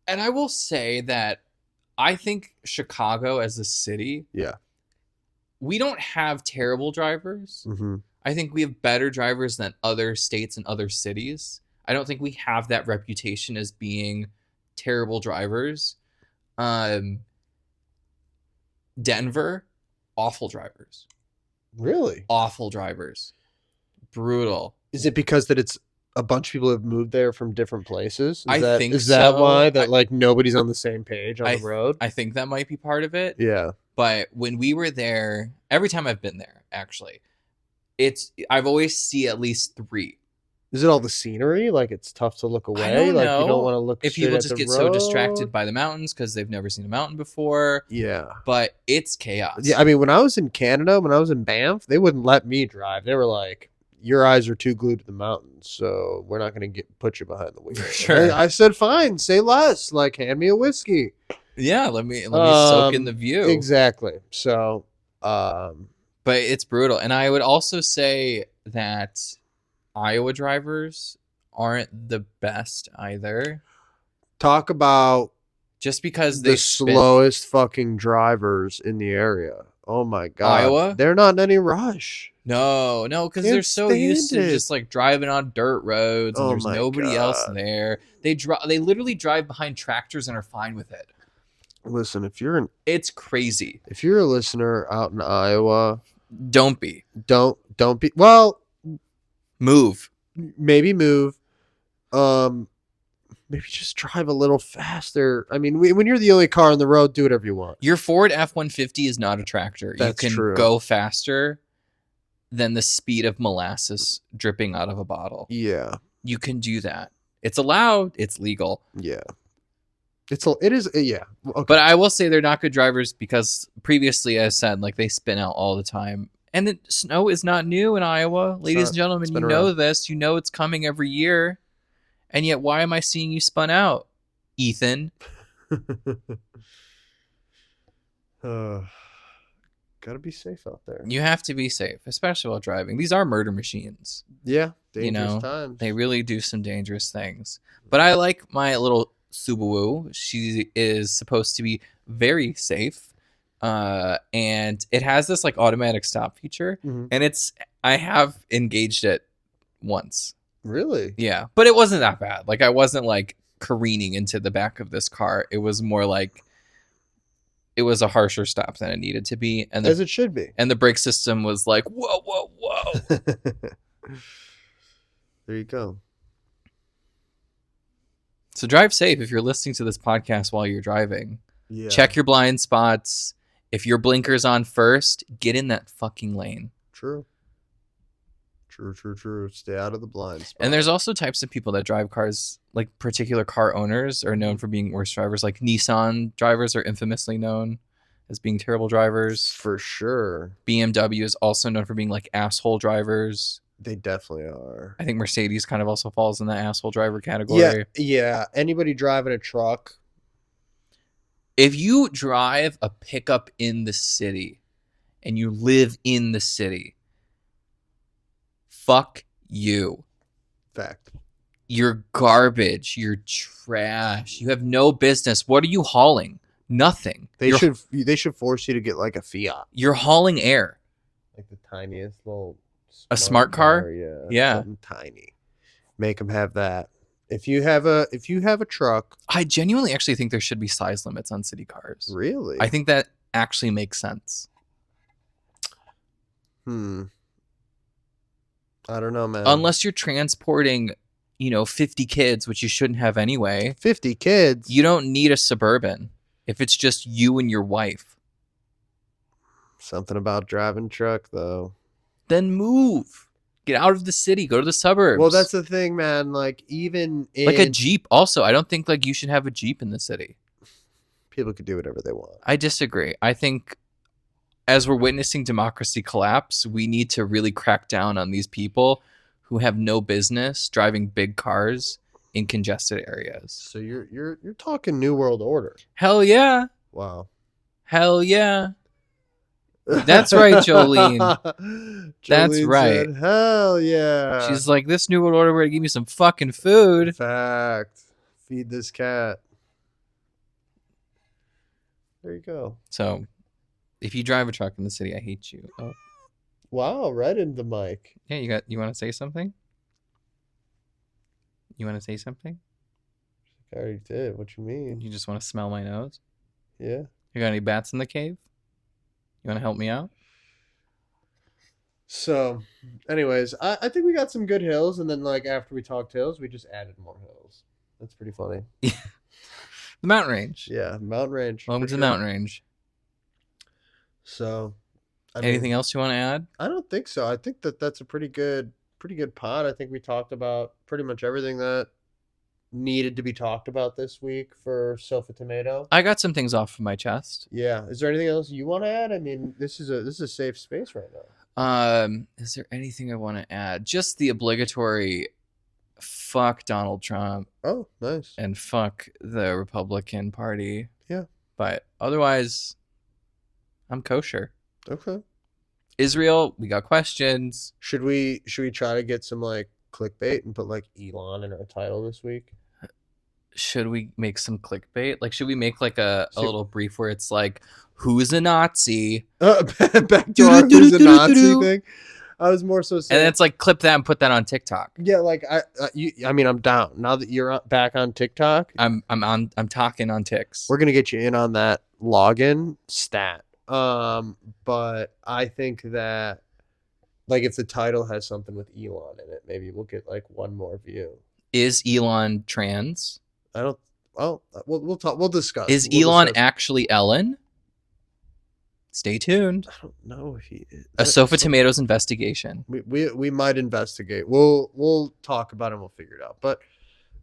Speaker 1: I will say that I think Chicago as a city,
Speaker 2: Yeah.
Speaker 1: we don't have terrible drivers.
Speaker 2: Mm-hmm.
Speaker 1: I think we have better drivers than other states and other cities. I don't think we have that reputation as being terrible drivers. Denver, awful drivers.
Speaker 2: Really?
Speaker 1: Awful drivers. Brutal.
Speaker 2: Is it because that it's a bunch of people have moved there from different places?
Speaker 1: I think
Speaker 2: is that
Speaker 1: so.
Speaker 2: why that like nobody's on the same page on
Speaker 1: I
Speaker 2: the road?
Speaker 1: I think that might be part of it.
Speaker 2: Yeah.
Speaker 1: But when we were there, every time I've been there, actually, I've always see at least 3.
Speaker 2: Is it all the scenery? Like it's tough to look away.
Speaker 1: I don't
Speaker 2: like
Speaker 1: know
Speaker 2: you don't want to look.
Speaker 1: if
Speaker 2: straight
Speaker 1: people
Speaker 2: at
Speaker 1: just
Speaker 2: the
Speaker 1: get so distracted
Speaker 2: road.
Speaker 1: by the mountains because they've never seen a mountain before.
Speaker 2: Yeah.
Speaker 1: But it's chaos.
Speaker 2: Yeah. I mean, when I was in Canada, when I was in Banff, they wouldn't let me drive. They were like, your eyes are too glued to the mountains, so we're not going to put you behind the wheel.
Speaker 1: For sure.
Speaker 2: I said, fine, say less. Like, hand me a whiskey.
Speaker 1: Yeah, let me soak in the view.
Speaker 2: Exactly. So,
Speaker 1: but it's brutal. And I would also say that Iowa drivers aren't the best either.
Speaker 2: talk about
Speaker 1: Just because
Speaker 2: the slowest fucking drivers in the area. Oh my god.
Speaker 1: Iowa?
Speaker 2: They're not in any rush.
Speaker 1: No, because they're so used to just like driving on dirt roads and there's nobody else there. They literally drive behind tractors and are fine with it.
Speaker 2: Listen,
Speaker 1: it's crazy.
Speaker 2: If you're a listener out in Iowa,
Speaker 1: don't be.
Speaker 2: Don't be. Well,
Speaker 1: move.
Speaker 2: Maybe move. Maybe just drive a little faster. I mean, when you're the only car on the road, do whatever you want.
Speaker 1: Your Ford F-150 is not a tractor.
Speaker 2: That's
Speaker 1: you can
Speaker 2: true.
Speaker 1: Go faster than the speed of molasses dripping out of a bottle.
Speaker 2: Yeah.
Speaker 1: You can do that. It's allowed. It's legal.
Speaker 2: Yeah. It is. Yeah.
Speaker 1: Okay. But I will say they're not good drivers because previously I said like they spin out all the time. And snow is not new in Iowa. Ladies and gentlemen, you know this. You know it's coming every year. And yet, why am I seeing you spun out, Ethan?
Speaker 2: Gotta be safe out there.
Speaker 1: You have to be safe, especially while driving. These are murder machines.
Speaker 2: Yeah, dangerous times.
Speaker 1: They really do some dangerous things. But I like my little Subaru. She is supposed to be very safe. And it has this like automatic stop feature. Mm-hmm. And I have engaged it once.
Speaker 2: Really?
Speaker 1: Yeah. But it wasn't that bad. Like I wasn't like careening into the back of this car. It was more like it was a harsher stop than it needed to be. And
Speaker 2: as it should be.
Speaker 1: And the brake system was like, whoa, whoa, whoa.
Speaker 2: There you go.
Speaker 1: So drive safe if you're listening to this podcast while you're driving.
Speaker 2: Yeah.
Speaker 1: Check your blind spots. If your blinker's on first, get in that fucking lane.
Speaker 2: True. Stay out of the blind spot.
Speaker 1: And there's also types of people that drive cars, like particular car owners are known for being worse drivers. Like Nissan drivers are infamously known as being terrible drivers.
Speaker 2: For sure.
Speaker 1: BMW is also known for being like asshole drivers.
Speaker 2: They definitely are.
Speaker 1: I think Mercedes kind of also falls in the asshole driver category.
Speaker 2: Yeah. Anybody driving a truck.
Speaker 1: If you drive a pickup in the city and you live in the city, fuck you.
Speaker 2: Fact.
Speaker 1: You're garbage. You're trash. You have no business. What are you hauling? Nothing.
Speaker 2: They should force you to get like a Fiat.
Speaker 1: You're hauling air.
Speaker 2: Like the tiniest little
Speaker 1: smart car? Yeah.
Speaker 2: Something tiny. Make them have that. If you have a truck,
Speaker 1: I genuinely actually think there should be size limits on city cars.
Speaker 2: Really?
Speaker 1: I think that actually makes sense.
Speaker 2: I don't know, man.
Speaker 1: Unless you're transporting, 50 kids, which you shouldn't have anyway.
Speaker 2: 50 kids?
Speaker 1: You don't need a Suburban if it's just you and your wife.
Speaker 2: Something about driving truck, though.
Speaker 1: Then move. Get out of the city. Go to the suburbs.
Speaker 2: Well, that's the thing, man. Like, even
Speaker 1: like a Jeep. Also, I don't think like you should have a Jeep in the city.
Speaker 2: People could do whatever they want.
Speaker 1: I disagree. I think as we're witnessing democracy collapse, we need to really crack down on these people who have no business driving big cars in congested areas.
Speaker 2: So you're talking New World Order.
Speaker 1: Hell yeah.
Speaker 2: Wow.
Speaker 1: Hell yeah. That's right, Jolene. That's right.
Speaker 2: Said, hell yeah.
Speaker 1: She's like, this New World Order, we're gonna give me some fucking food.
Speaker 2: Fact. Feed this cat. There you go.
Speaker 1: So, if you drive a truck in the city, I hate you. Oh.
Speaker 2: Wow, right in the mic.
Speaker 1: Yeah, you want to say something? You want to say something?
Speaker 2: I already did. What you mean?
Speaker 1: You just want to smell my nose?
Speaker 2: Yeah.
Speaker 1: You got any bats in the cave? You want to help me out?
Speaker 2: So, anyways, I think we got some good hills, and then like after we talked hills, we just added more hills. That's pretty funny.
Speaker 1: The mountain range.
Speaker 2: Yeah, mountain range.
Speaker 1: Welcome to the mountain range.
Speaker 2: So,
Speaker 1: anything else you want to add?
Speaker 2: I don't think so. I think that's a pretty good pod. I think we talked about pretty much everything that needed to be talked about this week for Sofa Tomato.
Speaker 1: I got some things off of my chest.
Speaker 2: Yeah. Is there anything else you want to add? I mean, this is a safe space right now.
Speaker 1: Is there anything I want to add? Just the obligatory fuck Donald Trump
Speaker 2: Oh, nice.
Speaker 1: and fuck the Republican Party.
Speaker 2: Yeah.
Speaker 1: But otherwise, I'm kosher.
Speaker 2: Okay.
Speaker 1: Israel, we got questions.
Speaker 2: Should we try to get some like clickbait and put like Elon in our title this week?
Speaker 1: Should we make some clickbait? Like, should we make like a
Speaker 2: See-
Speaker 1: little brief where it's like, who's a Nazi?
Speaker 2: Back to our who's a Nazi thing. I was more so saying,
Speaker 1: And it's like, clip that and put that on TikTok.
Speaker 2: yeah, like I mean, I'm down now that you're back on TikTok.
Speaker 1: I'm talking on Tix.
Speaker 2: We're gonna get you in on that login stat. But I think that like if the title has something with Elon in it, maybe we'll get like one more view.
Speaker 1: Is Elon trans?
Speaker 2: I don't. Oh, we'll talk. We'll discuss.
Speaker 1: Is
Speaker 2: We'll
Speaker 1: Elon
Speaker 2: discuss.
Speaker 1: actually Ellen? Stay tuned.
Speaker 2: I don't know if he is.
Speaker 1: A Sofa Tomatoes investigation.
Speaker 2: We might investigate. We'll talk about it and we'll figure it out. But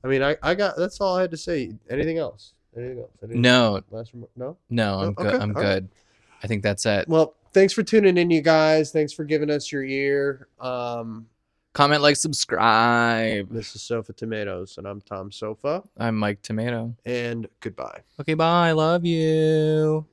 Speaker 2: I mean, I got that's all I had to say. Anything else? Anything else?
Speaker 1: No.
Speaker 2: No.
Speaker 1: No, I'm good.
Speaker 2: Okay,
Speaker 1: I'm
Speaker 2: all
Speaker 1: good.
Speaker 2: right.
Speaker 1: I think that's it.
Speaker 2: Well, thanks for tuning in, you guys. Thanks for giving us your ear.
Speaker 1: Comment, like, subscribe.
Speaker 2: This is Sofa Tomatoes, and I'm Tom Sofa.
Speaker 1: I'm Mike Tomato.
Speaker 2: And goodbye.
Speaker 1: Okay, bye. Love you.